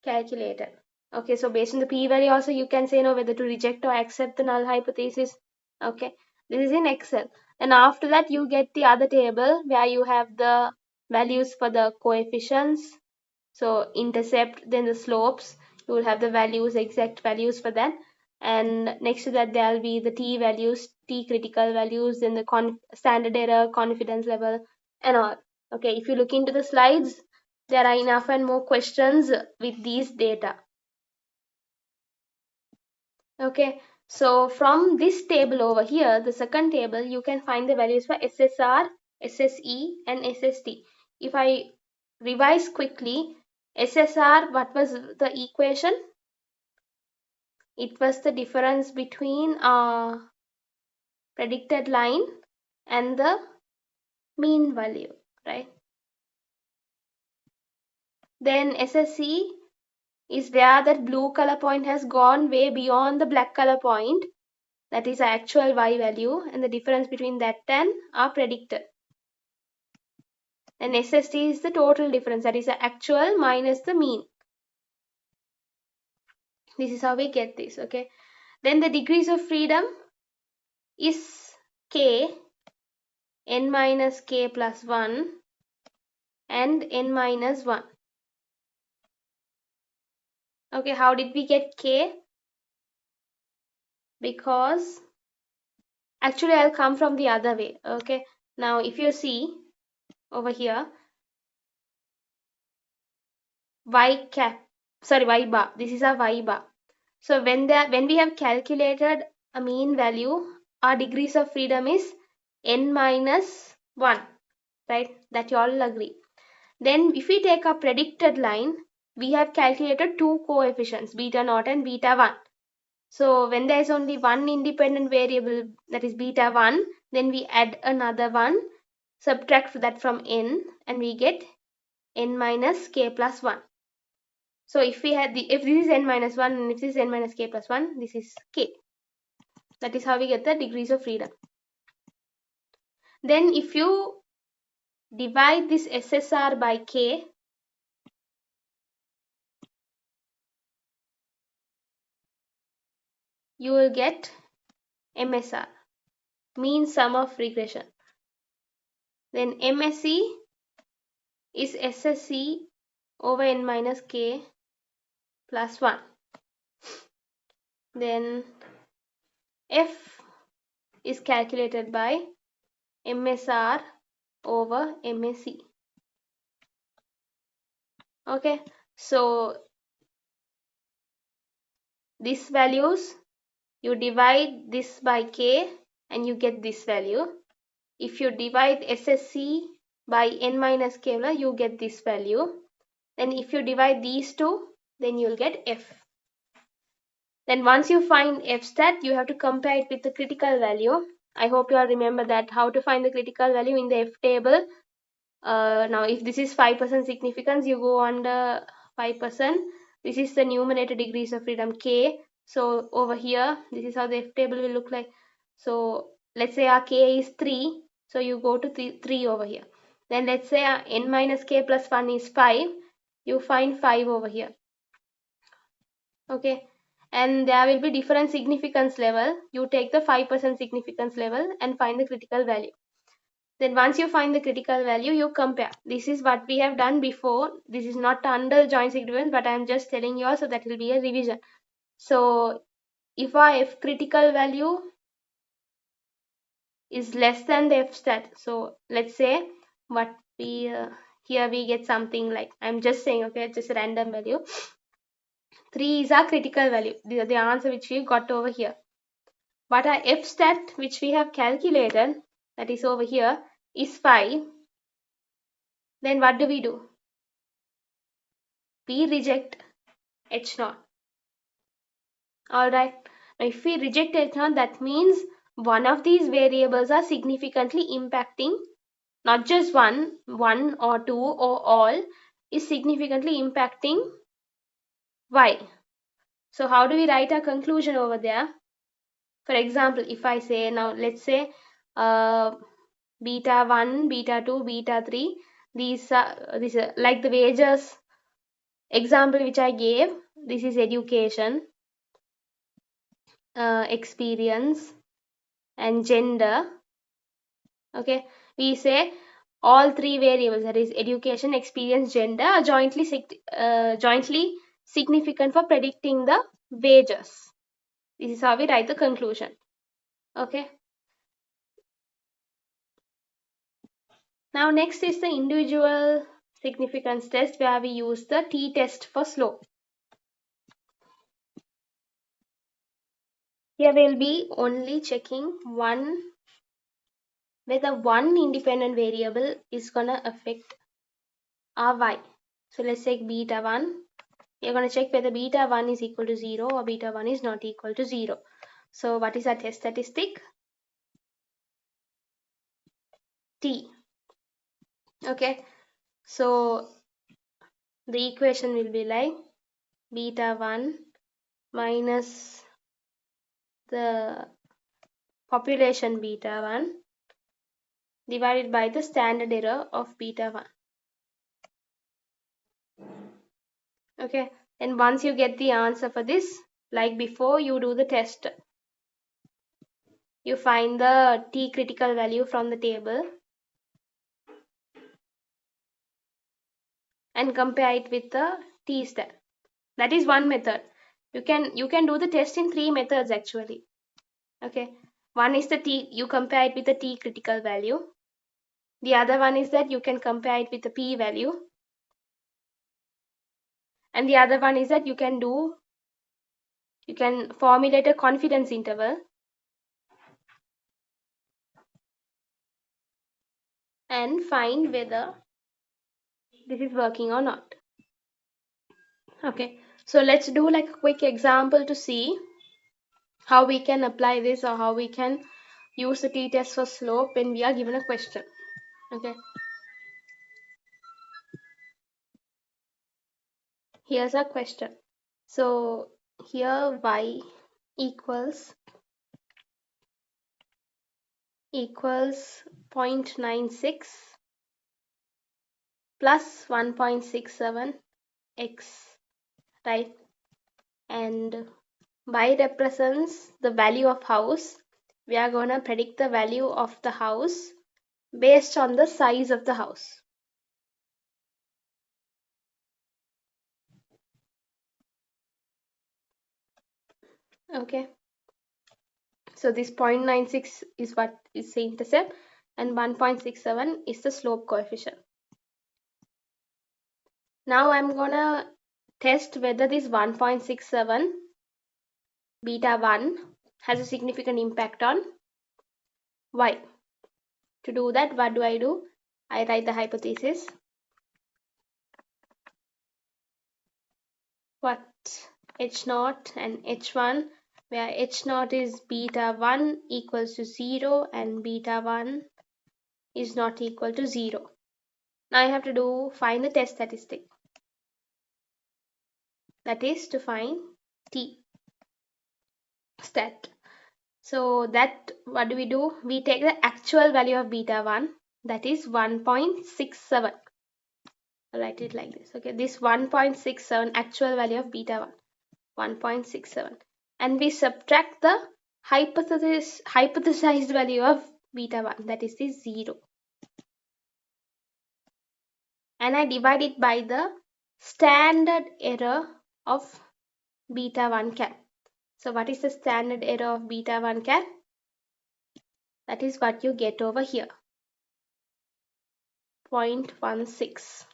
A: calculated. Okay, so based on the p-value also you can say whether to reject or accept the null hypothesis. Okay, this is in Excel. And after that you get the other table where you have the values for the coefficients, so intercept, then the slopes, you will have the values, exact values for that. And next to that there will be the t values, t critical values, then the standard error, confidence level and all. Okay, if you look into the slides, there are enough and more questions with these data. Okay, so from this table over here, the second table, you can find the values for SSR, SSE and SST. If I revise quickly, SSR, what was the equation? It was the difference between predicted line and the mean value, right? Then SSE is where that blue color point has gone way beyond the black color point. That is actual y value, and the difference between that and our predicted. And SST is the total difference, that is the actual minus the mean. This is how we get this. Okay, then the degrees of freedom is k, n minus k plus 1 and n minus 1. Okay, how did we get k? Because actually I'll come from the other way. Okay, now if you see over here, y bar, this is our y bar. So when we have calculated a mean value, our degrees of freedom is n minus 1, right? That you all agree. Then if we take a predicted line, we have calculated two coefficients, beta naught and beta 1. So when there is only one independent variable, that is beta 1, then we add another one, subtract that from n, and we get n minus k plus 1. So if this is n minus 1 and if this is n minus k plus 1, this is k. That is how we get the degrees of freedom. Then if you divide this SSR by k, you will get MSR, mean sum of regression. Then MSE is SSE over n minus k plus 1. Then F is calculated by MSR over MSE. Okay, so these values, you divide this by K and you get this value. If you divide SSC by N minus K, you get this value. Then if you divide these two, then you'll get F. Then once you find F stat, you have to compare it with the critical value. I hope you all remember that how to find the critical value in the F table. Now if this is 5% significance, you go under 5%. This is the numerator degrees of freedom K. So over here, this is how the F table will look like. So let's say our K is 3. So you go to 3 over here. Then let's say our N minus K plus 1 is 5. You find 5 over here. Okay. And there will be different significance level. You take the 5% significance level and find the critical value. Then once you find the critical value, you compare. This is what we have done before. This is not under joint significance, but I am just telling you all, so that will be a revision. So if our F critical value is less than the F stat, so let's say what we here we get something like, I'm just saying, okay, just a random value. 3 is our critical value, the answer which we got over here. But our F stat which we have calculated, that is over here, is 5. Then what do? We reject H0. Alright. Now if we reject H0, that means one of these variables are significantly impacting, not just one or two or all, is significantly impacting Y. So how do we write our conclusion over there? For example, if I say, now let's say beta 1, beta 2, beta 3, these are like the wages example which I gave. This is education, experience and gender. Okay, we say all three variables, that is education, experience, gender, are jointly significant for predicting the wages. This is how we write the conclusion. Okay, now next is the individual significance test, where we use the t-test for slope. Here we'll be only checking whether one independent variable is gonna affect our Y. So let's take beta 1. You're going to check whether beta 1 is equal to 0 or beta 1 is not equal to 0. So what is our test statistic? T. Okay. So the equation will be like beta 1 minus the population beta 1 divided by the standard error of beta 1. Okay. And once you get the answer for this, like before, you do the test. You find the T critical value from the table and compare it with the T stat. That is one method. You can do the test in 3 methods actually. Okay. One is the T, you compare it with the T critical value. The other one is that you can compare it with the P value. And the other one is that you can formulate a confidence interval and find whether this is working or not. Okay, so let's do like a quick example to see how we can apply this, or how we can use the t-test for slope when we are given a question. Okay, here's our question. So here y equals 0.96 plus 1.67 x, right? And y represents the value of house. We are going to predict the value of the house based on the size of the house. Okay, so this 0.96 is what is the intercept, and 1.67 is the slope coefficient. Now I'm gonna test whether this 1.67 beta 1 has a significant impact on y. To do that, what do? I write the hypothesis. What h0 and h1, where h0 is beta 1 equals to 0 and beta 1 is not equal to 0. Now I have to find the test statistic. That is to find t stat. So that what do? We take the actual value of beta 1, that is 1.67. Write it like this. Okay, this 1.67 actual value of beta 1, 1.67, and we subtract the hypothesized value of beta 1, that is the 0, and I divide it by the standard error of beta 1 cap. So what is the standard error of beta 1 cap? That is what you get over here, 0.16.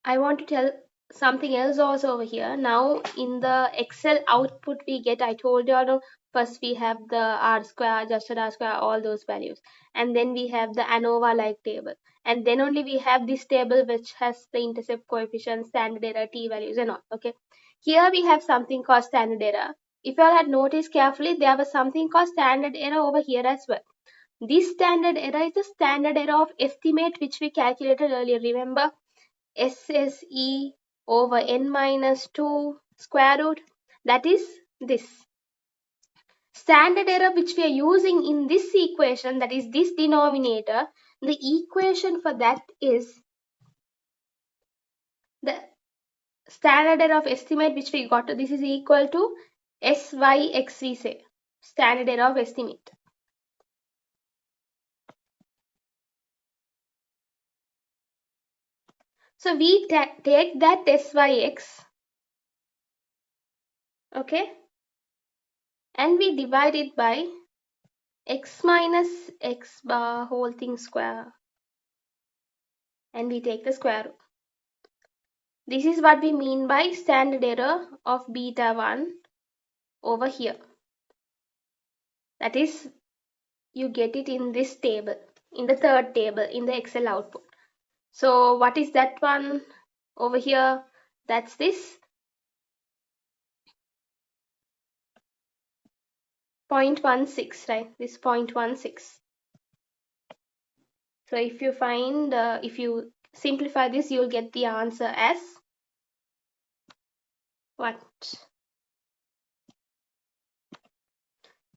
A: I want to tell something else also over here. Now in the Excel output we get, I told you first we have the R square, adjusted R square, all those values, and then we have the ANOVA like table, and then only we have this table which has the intercept coefficient, standard error, t values and all. Okay, here we have something called standard error. If you all had noticed carefully, there was something called standard error over here as well. This standard error is the standard error of estimate which we calculated earlier. Remember, SSE over n minus 2 square root, that is this. Standard error which we are using in this equation, that is this denominator, the equation for that is the standard error of estimate which we got. This is equal to SYX, we say, standard error of estimate. So we take that SYX, okay, and we divide it by x minus x bar whole thing square, and we take the square root. This is what we mean by standard error of beta 1 over here. That is, you get it in this table, in the third table in the Excel output. So what is that one over here? That's this 0.16, right? This 0.16. So if you find, if you simplify this, you'll get the answer as what?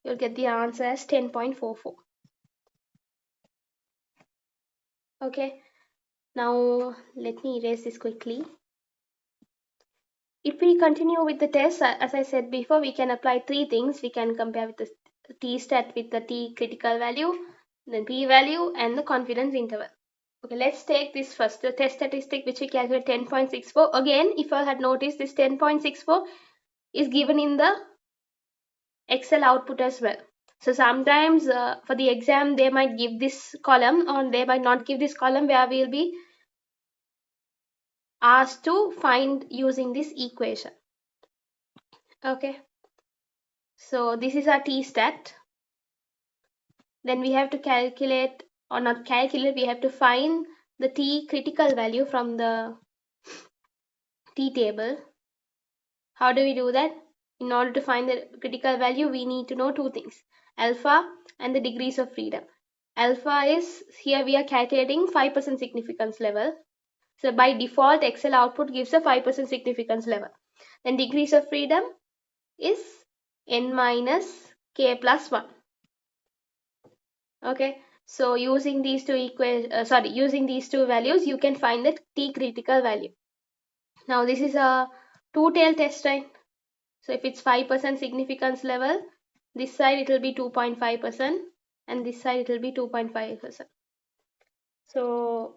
A: You'll get the answer as 10.44. Okay, now let me erase this quickly. If we continue with the test, as I said before, we can apply three things. We can compare with the t-stat with the t critical value, then p-value, and the confidence interval. Okay, let's take this first, the test statistic which we calculate 10.64. Again, if you had noticed, this 10.64 is given in the Excel output as well. So sometimes for the exam, they might give this column or they might not give this column, where we'll be asked to find using this equation. Okay, so this is our t-stat. Then we have to calculate, or not calculate, we have to find the t critical value from the t table. How do we do that? In order to find the critical value, we need to know two things: alpha and the degrees of freedom. Alpha is, here we are calculating 5% significance level. So by default, Excel output gives a 5% significance level. Then degrees of freedom is n minus k plus 1. Okay, so using these two using these two values, you can find the t critical value. Now this is a two-tail test, right? So if it's 5% significance level, this side it will be 2.5%, and this side it will be 2.5%. So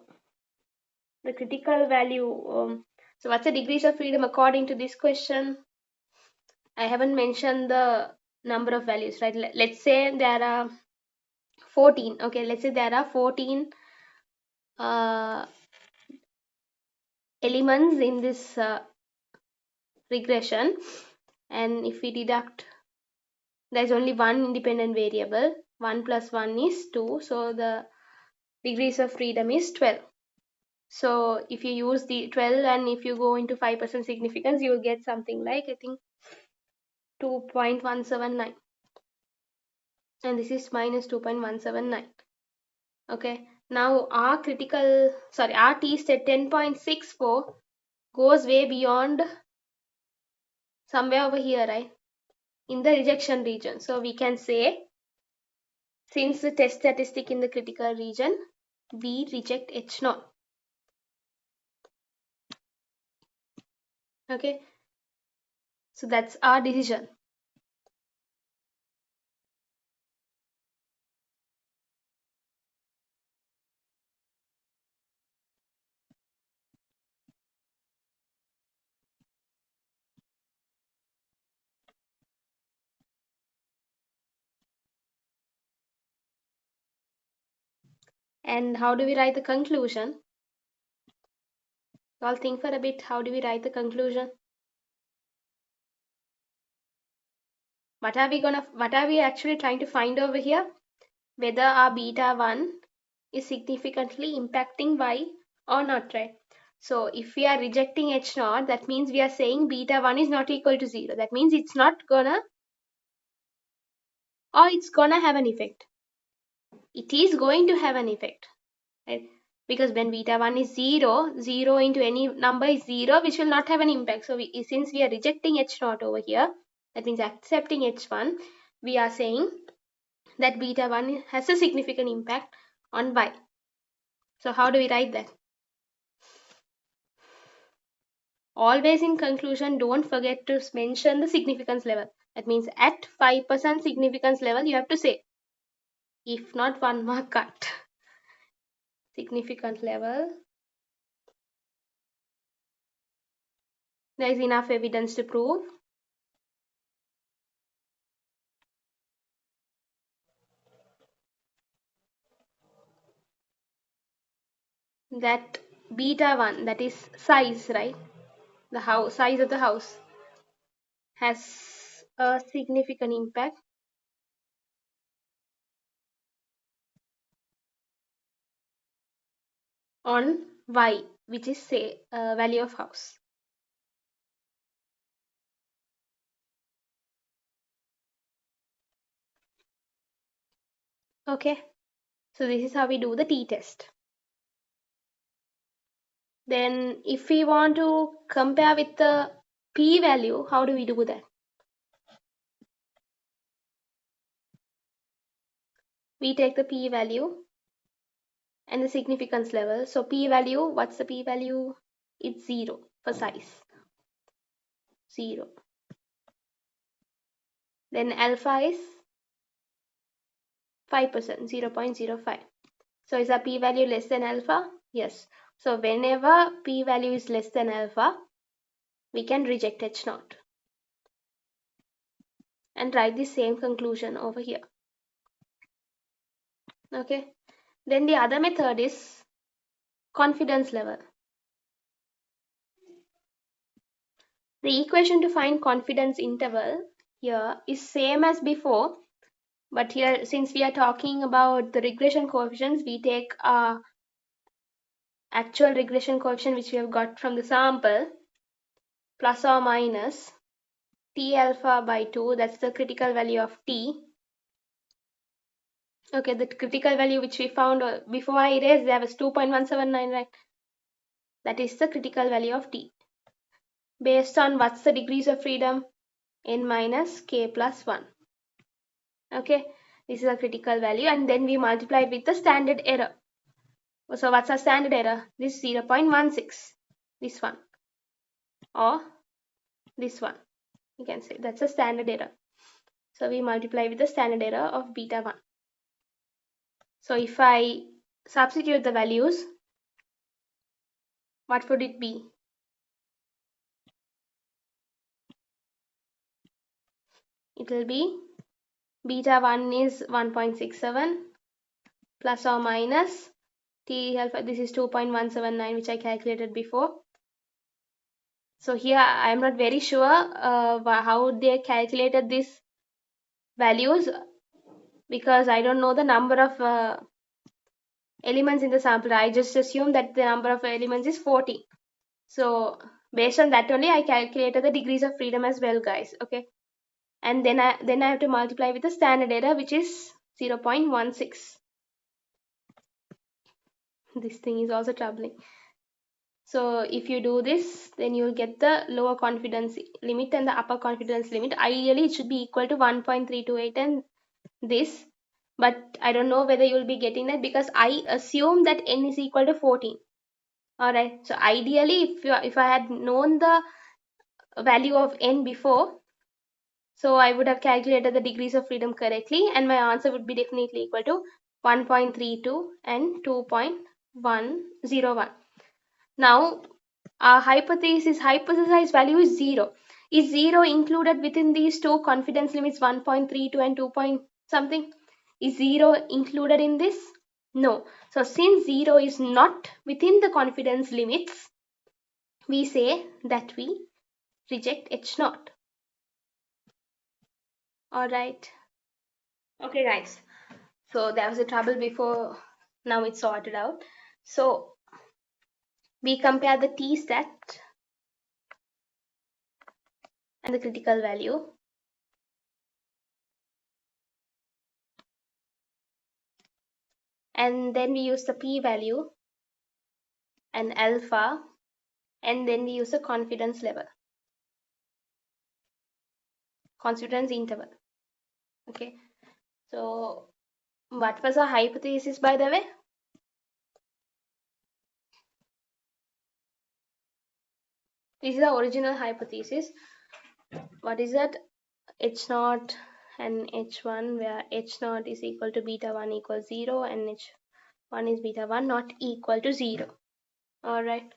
A: the critical value, So what's the degrees of freedom according to this question? I haven't mentioned the number of values, right? Let's say there are 14. Okay, let's say there are 14 elements in this regression, and if we deduct, there's only one independent variable. 1 plus 1 is 2, so the degrees of freedom is 12. So if you use the 12 and if you go into 5% significance, you will get something like, I think, 2.179, and this is minus 2.179. Okay, now our our t state 10.64 goes way beyond somewhere over here, right, in the rejection region. So we can say, since the test statistic in the critical region, we reject H0. Okay, so that's our decision. And how do we write the conclusion? Y'all think for a bit, how do we write the conclusion? What are we actually trying to find over here? Whether our beta 1 is significantly impacting Y or not, right? So if we are rejecting H0, that means we are saying beta 1 is not equal to 0. That means it's not gonna, or it's gonna have an effect. It is going to have an effect, right? Because when beta 1 is 0, 0 into any number is 0, which will not have an impact. So since we are rejecting H0 over here, that means accepting H1, we are saying that beta 1 has a significant impact on Y. So how do we write that? Always in conclusion, don't forget to mention the significance level. That means at 5% significance level, you have to say, if not, 1 mark cut. Significant level. There is enough evidence to prove that beta 1, that is size, right? The size of the house has a significant impact on Y, which is, say, value of house. Okay, so this is how we do the t-test. Then if we want to compare with the p-value, how do we do that? We take the p-value and the significance level. So p-value, what's the p-value? It's 0 for size. 0. Then alpha is 5%, 0.05. So is our p-value less than alpha? Yes. So whenever p-value is less than alpha, we can reject H0 and write the same conclusion over here. Okay. Then the other method is confidence level. The equation to find confidence interval here is same as before, but here, since we are talking about the regression coefficients, we take our actual regression coefficient which we have got from the sample, plus or minus t alpha by 2, that's the critical value of t. Okay, the critical value which we found before I erased, there was 2.179, right? That is the critical value of t. Based on what's the degrees of freedom? N minus k plus 1. Okay, this is a critical value, and then we multiply it with the standard error. So what's our standard error? This 0.16, this one, or this one. You can say that's a standard error. So we multiply with the standard error of beta 1. So if I substitute the values, what would it be? it will be beta 1 is 1.67 plus or minus T alpha, this is 2.179, which I calculated before. So here I am not very sure how they calculated these values, because I don't know the number of elements in the sample. I just assume that the number of elements is 40. So based on that only I calculated the degrees of freedom as well, guys. Okay, and then I have to multiply with the standard error, which is 0.16. This thing is also troubling. So if you do this, then you will get the lower confidence limit and the upper confidence limit. Ideally it should be equal to 1.328 and this, but I don't know whether you will be getting that, because I assume that n is equal to 14. Alright, so ideally if I had known the value of n before, so I would have calculated the degrees of freedom correctly, and my answer would be definitely equal to 1.32 and 2.101. Now our hypothesized value is 0. Is 0 included within these two confidence limits, 1.32 and 2 point something? Is 0 included in this? No. So since 0 is not within the confidence limits, we say that we reject H0. Alright. Okay guys. So there was a trouble before, now it's sorted out. So we compare the T-stat and the critical value. And then we use the p-value and alpha, and then we use a confidence level, confidence interval. Okay, so what was our hypothesis, by the way? This is the original hypothesis. What is that? H0 and H1, where H0 is equal to beta 1 equals 0 and H1 is beta 1 not equal to 0. Alright,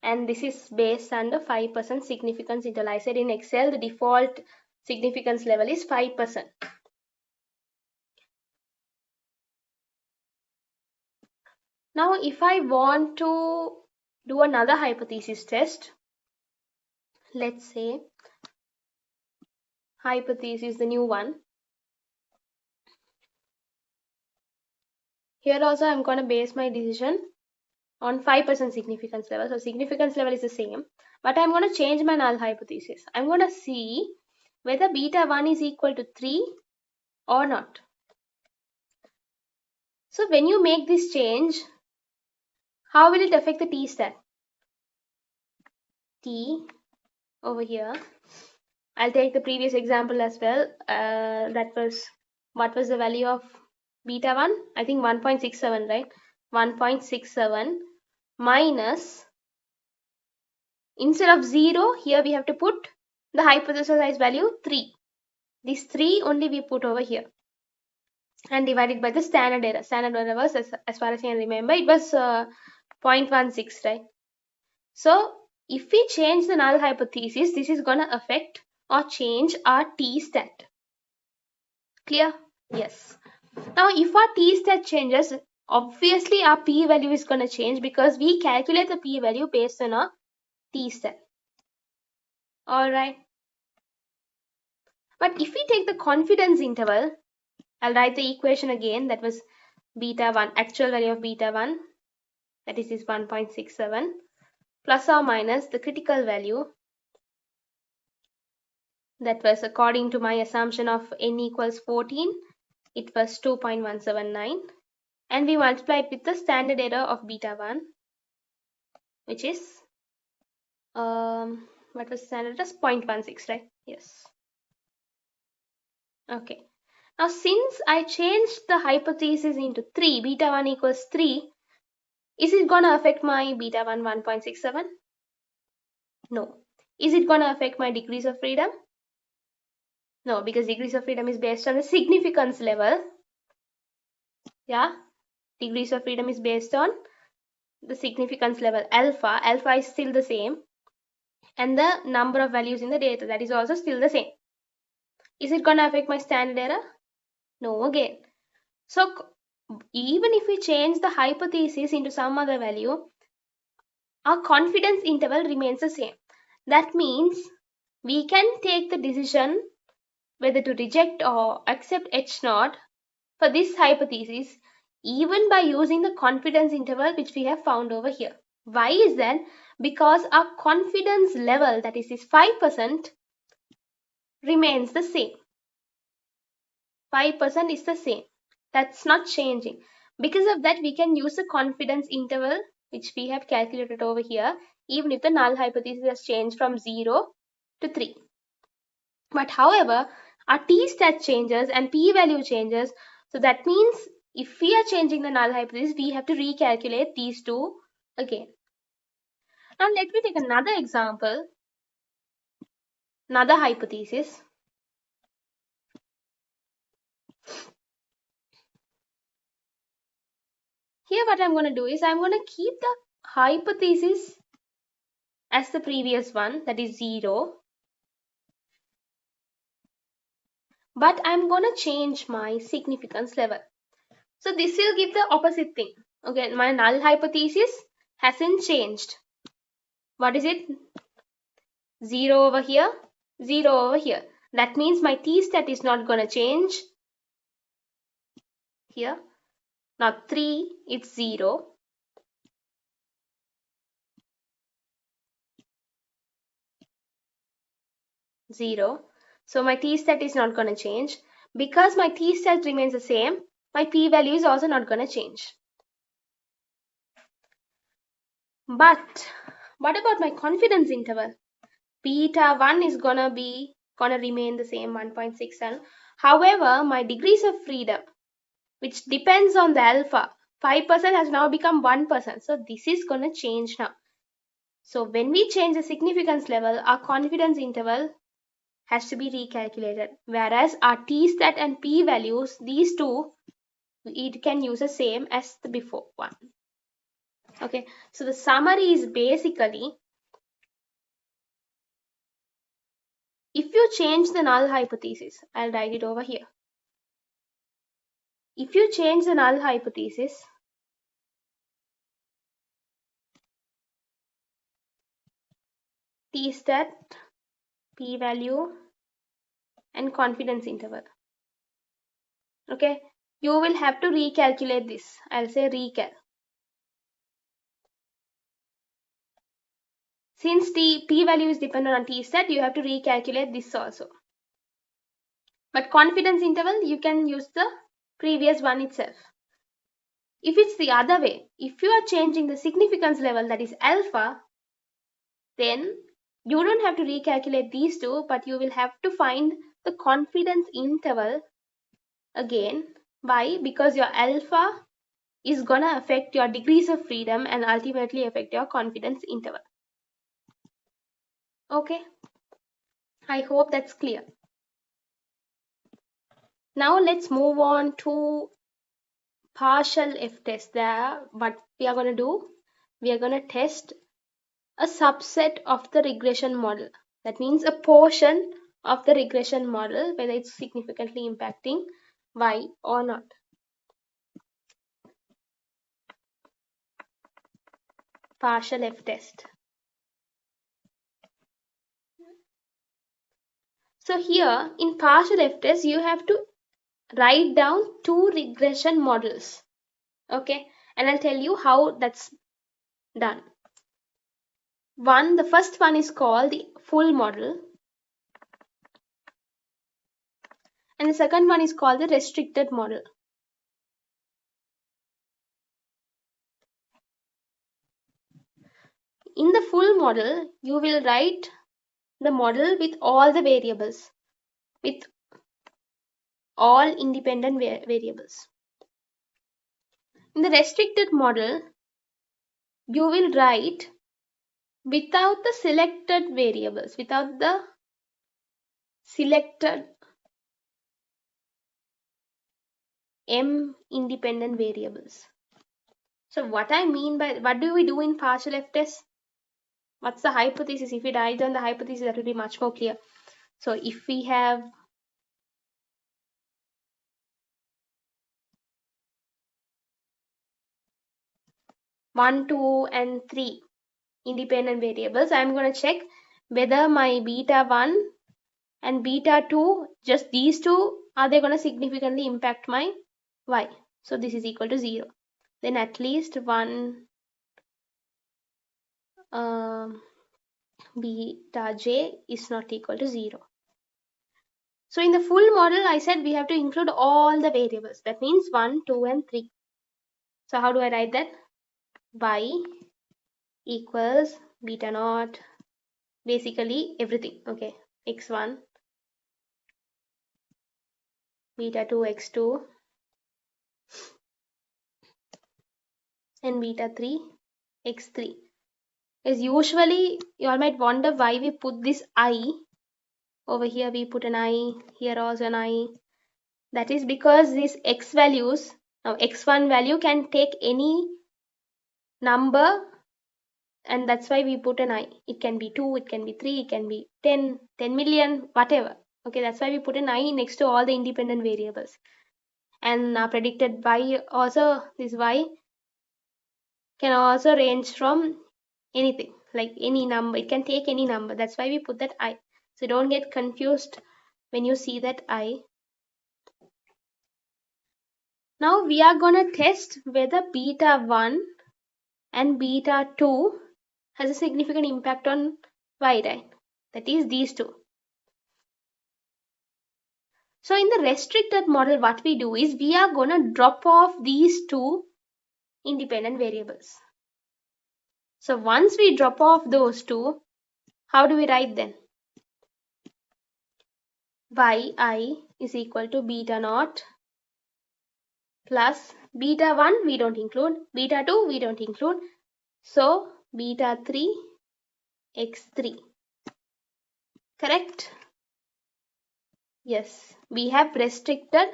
A: and this is based on the 5% significance interval. I said in Excel the default significance level is 5%. Now if I want to do another hypothesis test, let's say hypothesis, the new one. Here also I'm going to base my decision on 5% significance level. So significance level is the same, but I'm going to change my null hypothesis. I'm going to see whether beta 1 is equal to 3 or not. So when you make this change, how will it affect the T-stat? T over here. I'll take the previous example as well. That was, what was the value of beta 1? I think 1.67, right? 1.67 minus, instead of 0, here we have to put the hypothesized value 3. This 3 only we put over here and divided by the standard error. Standard error was, as far as I can remember, it was 0.16, right? So if we change the null hypothesis, this is gonna affect or change our T-stat. Clear? Yes. Now if our T-stat changes, obviously our p-value is gonna change, because we calculate the p-value based on our T-stat. Alright. But if we take the confidence interval, I'll write the equation again. That was beta 1, actual value of beta 1, that is 1.67, plus or minus the critical value, that was, according to my assumption of n equals 14, it was 2.179, and we multiplied with the standard error of beta 1, which is what was standard error? 0.16, right? Yes. Okay. Now since I changed the hypothesis into 3, beta 1 equals 3, is it gonna affect my beta 1 1.67? No. Is it gonna affect my degrees of freedom? No, because degrees of freedom is based on the significance level. Yeah, degrees of freedom is based on the significance level alpha. Alpha is still the same, and the number of values in the data, that is also still the same. Is it gonna affect my standard error? No again. So even if we change the hypothesis into some other value, our confidence interval remains the same. That means we can take the decision whether to reject or accept H naught for this hypothesis even by using the confidence interval which we have found over here. Why is that? Because our confidence level, that is this 5%, remains the same. 5% is the same. That's not changing. Because of that, we can use the confidence interval which we have calculated over here even if the null hypothesis has changed from 0 to 3. But however, our t-stat changes and p-value changes. So that means if we are changing the null hypothesis, we have to recalculate these two again. Now let me take another example, another hypothesis. Here what I'm going to do is I'm going to keep the hypothesis as the previous one, that is 0. But I'm going to change my significance level. So this will give the opposite thing. Okay, my null hypothesis hasn't changed. What is it? 0 over here, 0 over here. That means my t-stat is not going to change here. Now 3, it's 0. So my t-stat is not going to change. Because my t-stat remains the same, my p-value is also not going to change. But what about my confidence interval? Beta 1 is gonna remain the same, 1.67. However, my degrees of freedom, which depends on the alpha, 5% has now become 1%. So this is gonna change now. So when we change the significance level, our confidence interval has to be recalculated. Whereas our t-stat and p values, these two, it can use the same as the before one. Okay, so the summary is basically, if you change the null hypothesis, I'll write it over here. If you change the null hypothesis, t-stat, p-value, and confidence interval. Okay, you will have to recalculate this. I'll say recal. Since p-value is dependent on t-stat, you have to recalculate this also. But confidence interval, you can use the previous one itself. If it's the other way, if you are changing the significance level, that is alpha, then you don't have to recalculate these two, but you will have to find the confidence interval again. Why? Because your alpha is gonna affect your degrees of freedom and ultimately affect your confidence interval. Okay, I hope that's clear. Now let's move on to partial F-test. There, what we are gonna do, we are gonna test a subset of the regression model. That means a portion of the regression model, whether it's significantly impacting Y or not. Partial F-test. So here in partial F-test, you have to write down two regression models. Okay, and I'll tell you how that's done. The first one is called the full model, and the second one is called the restricted model. In the full model, you will write the model with all the variables, with all independent variables. In the restricted model, you will write without the selected variables, without the selected m independent variables. So what I mean by, what do we do in partial F-test? What's the hypothesis? If we write down the hypothesis, that will be much more clear. So if we have 1, 2, and 3 independent variables, I'm going to check whether my beta 1 and beta 2, just these two, are they going to significantly impact my y? So this is equal to 0. Then at least one beta j is not equal to 0. So in the full model, I said we have to include all the variables. That means 1, 2, and 3. So how do I write that? Y equals beta naught, basically everything. Okay, x1, beta 2, x2, and beta 3, x3. As usually, you all might wonder why we put this I. Over here we put an I, here also an I. That is because these x values, now x1 value can take any number, and that's why we put an I. It can be 2, it can be 3, it can be 10, 10 million, whatever. Okay, that's why we put an I next to all the independent variables. And our predicted y also, this y can also range from anything, like any number. It can take any number. That's why we put that I. So don't get confused when you see that I. Now we are going to test whether beta 1 and beta 2 has a significant impact on y, right? That is these two. So in the restricted model, what we do is we are going to drop off these two independent variables. So once we drop off those two, how do we write then? yi is equal to beta naught plus beta 1 we don't include, beta 2 we don't include. So beta 3 x3. Correct? Yes, we have restricted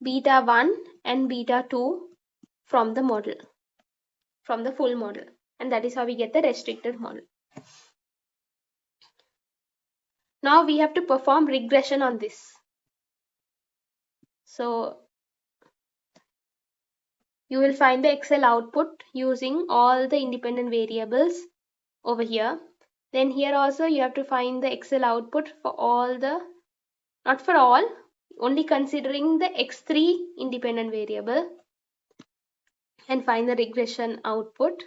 A: beta 1 and beta 2 from the model, from the full model. And that is how we get the restricted model. Now we have to perform regression on this. So you will find the Excel output using all the independent variables over here. Then here also you have to find the Excel output for all the, not for all, only considering the x3 independent variable, and find the regression output.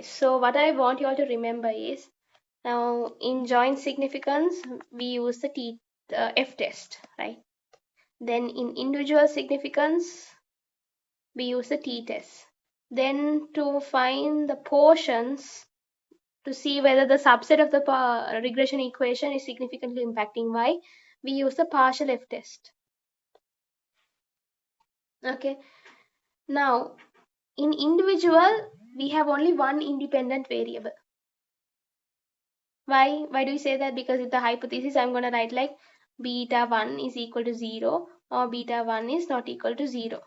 A: So what I want you all to remember is, now in joint significance we use the F test, right? Then in individual significance we use the T test. Then to find the portions, to see whether the subset of the regression equation is significantly impacting Y, we use the partial F test. Okay. Now in individual we have only one independent variable. Why do we say that? Because in the hypothesis I'm going to write like beta 1 is equal to 0 or beta 1 is not equal to 0.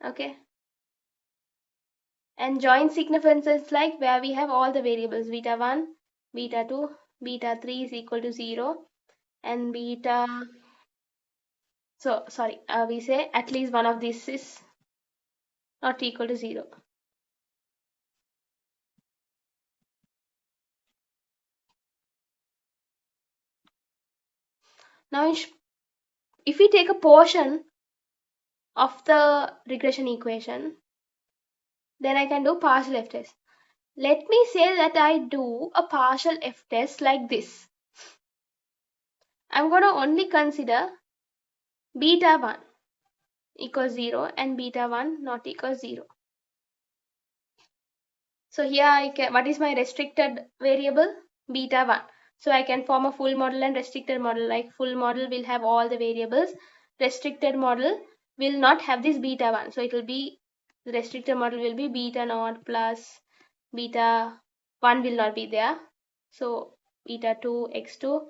A: Okay. And joint significance is like where we have all the variables beta 1, beta 2, beta 3 is equal to 0 and beta, so sorry, we say at least one of these is not equal to 0. Now if we take a portion of the regression equation, then I can do partial F test. Let me say that I do a partial F test like this. I'm going to only consider beta 1 equals 0 and beta 1 not equals 0. So here I can, what is my restricted variable? Beta 1. So I can form a full model and restricted model. Like full model will have all the variables. Restricted model will not have this beta 1. So it will be, the restricted model will be beta naught plus beta 1 will not be there. So beta 2 x2,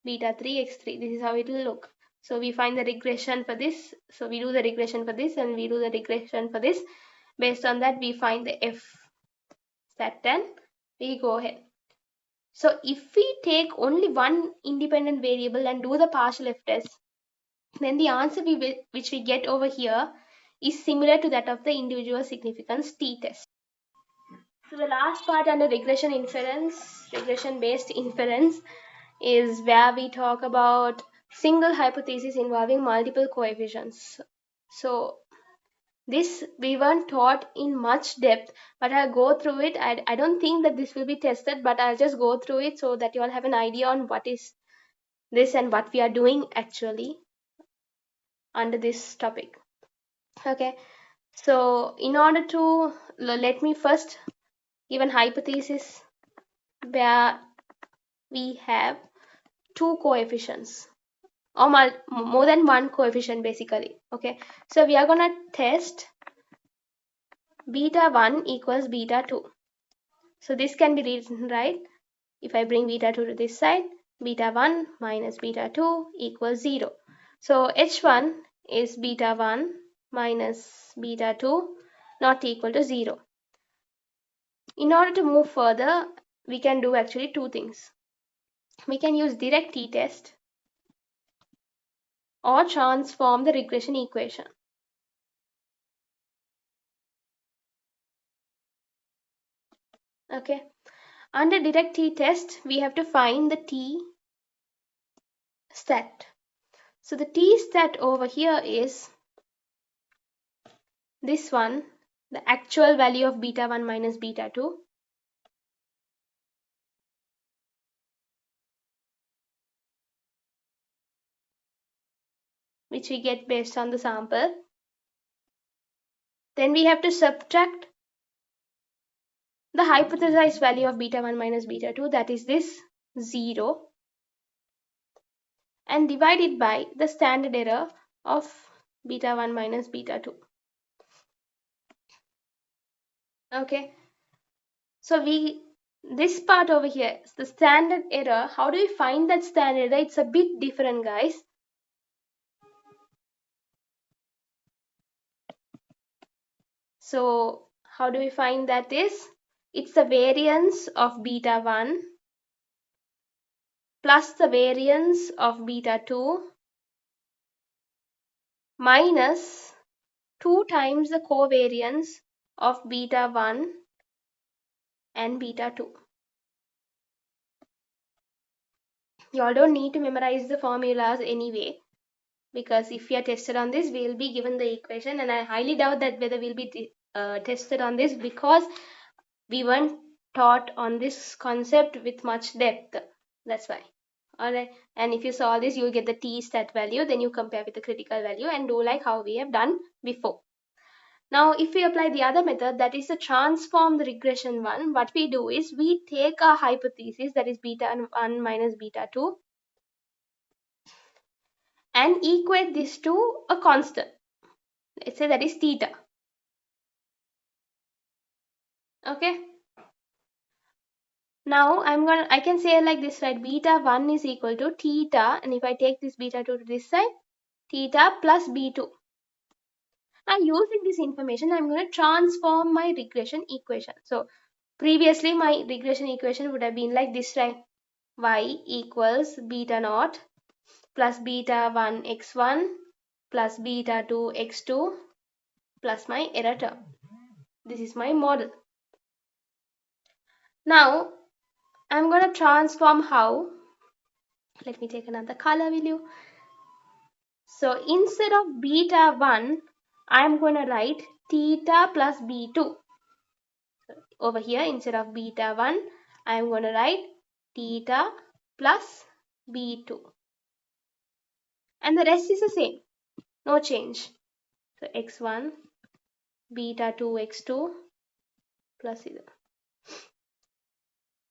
A: beta 3 x3. This is how it will look. So we find the regression for this. So we do the regression for this and we do the regression for this. Based on that we find the F stat 10. We go ahead. So if we take only one independent variable and do the partial F test, then the answer which we get over here is similar to that of the individual significance T test. So the last part under regression inference, regression based inference, is where we talk about single hypothesis involving multiple coefficients. So this we weren't taught in much depth, but I'll go through it. I don't think that this will be tested, but I'll just go through it so that you all have an idea on what is this and what we are doing actually under this topic. Okay, so in order to, let me first give an hypothesis where we have two coefficients or more than one coefficient basically. Okay, so we are gonna test beta 1 equals beta 2. So this can be written, right? If I bring beta 2 to this side, beta 1 minus beta 2 equals 0. So h1 is beta 1 minus beta 2 not equal to 0. In order to move further, we can do actually two things. We can use direct t-test or transform the regression equation. Okay. Under direct t-test, we have to find the t stat. So the t stat over here is this one, the actual value of beta 1 minus beta 2, which we get based on the sample. Then we have to subtract the hypothesized value of beta 1 minus beta 2, that is this 0, and divide it by the standard error of beta 1 minus beta 2. Okay, so this part over here, the standard error, how do we find that standard error? It's a bit different, guys. So how do we find that is? It's the variance of beta 1 plus the variance of beta 2 minus 2 times the covariance of beta 1 and beta 2. You all don't need to memorize the formulas anyway, because if we are tested on this, we will be given the equation, and I highly doubt that whether we'll be tested on this, because We weren't taught on this concept with much depth. That's why. Alright, and if you solve this, you'll get the t stat value, then you compare with the critical value and do like how we have done before. Now, if we apply the other method, that is the transform the regression one, what we do is we take a hypothesis, that is beta 1 minus beta 2, and equate this to a constant. Let's say that is theta. Okay. Now I can say like this, right? Beta 1 is equal to theta, and if I take this beta 2 to this side, theta plus b2. Now using this information, I'm going to transform my regression equation. So previously my regression equation would have been like this, right? Y equals beta naught plus beta 1 x1 plus beta 2 x2 plus my error term. This is my model. Now I'm going to transform how. Let me take another color, will you? So instead of beta 1, I'm going to write theta plus b2. So over here, instead of beta 1, I'm going to write theta plus b2. And the rest is the same. No change. So x1, beta 2 x2 plus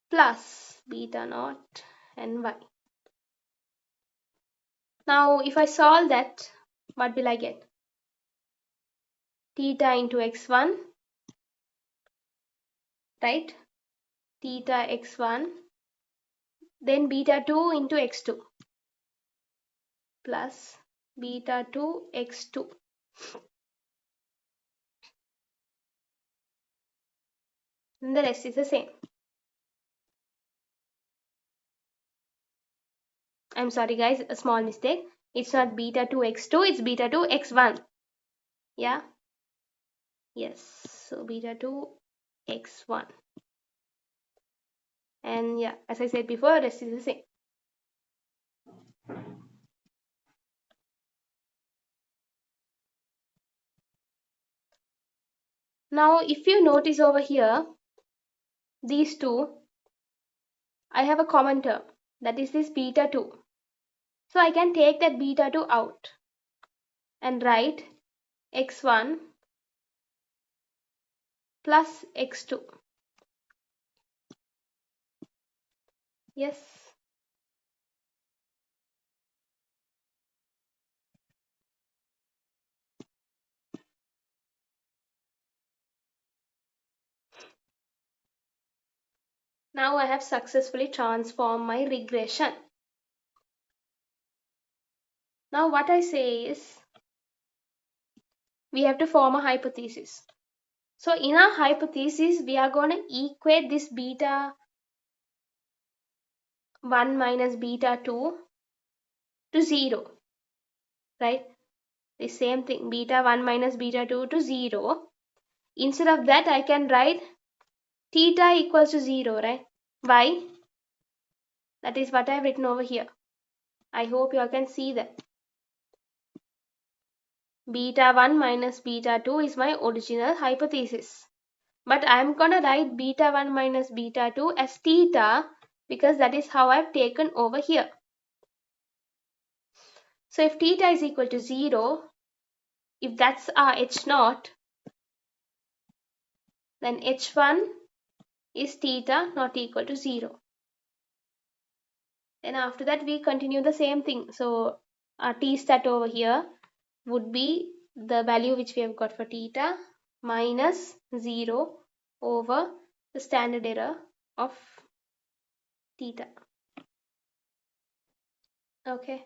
A: plus beta naught and y. Now if I solve that, what will I get? Theta into x1, right? Theta x1, then beta 2 into x2 plus beta 2 x2. And the rest is the same. I'm sorry guys, a small mistake. It's not beta 2 x2, it's beta 2 x1. Yeah? Yes. So beta 2 x1. And yeah, as I said before, rest is the same. Now if you notice over here, these two, I have a common term, that is this beta 2. So I can take that beta 2 out and write x1 plus x2. Yes. Now I have successfully transformed my regression. Now what I say is, we have to form a hypothesis. So in our hypothesis, we are going to equate this beta 1 minus beta 2 to 0. Right? The same thing, beta 1 minus beta 2 to 0. Instead of that, I can write theta equals to 0, right? Why? That is what I have written over here. I hope you all can see that. Beta 1 minus beta 2 is my original hypothesis. But I am going to write beta 1 minus beta 2 as theta because that is how I have taken over here. So if theta is equal to 0, if that's our h0, then h1 is theta not equal to 0. Then after that we continue the same thing. So our t stat over here would be the value which we have got for theta minus 0 over the standard error of theta. Okay.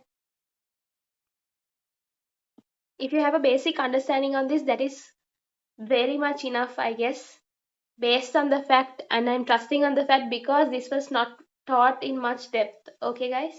A: If you have a basic understanding on this, that is very much enough, I guess, based on the fact, and I'm trusting on the fact because this was not taught in much depth. Okay guys.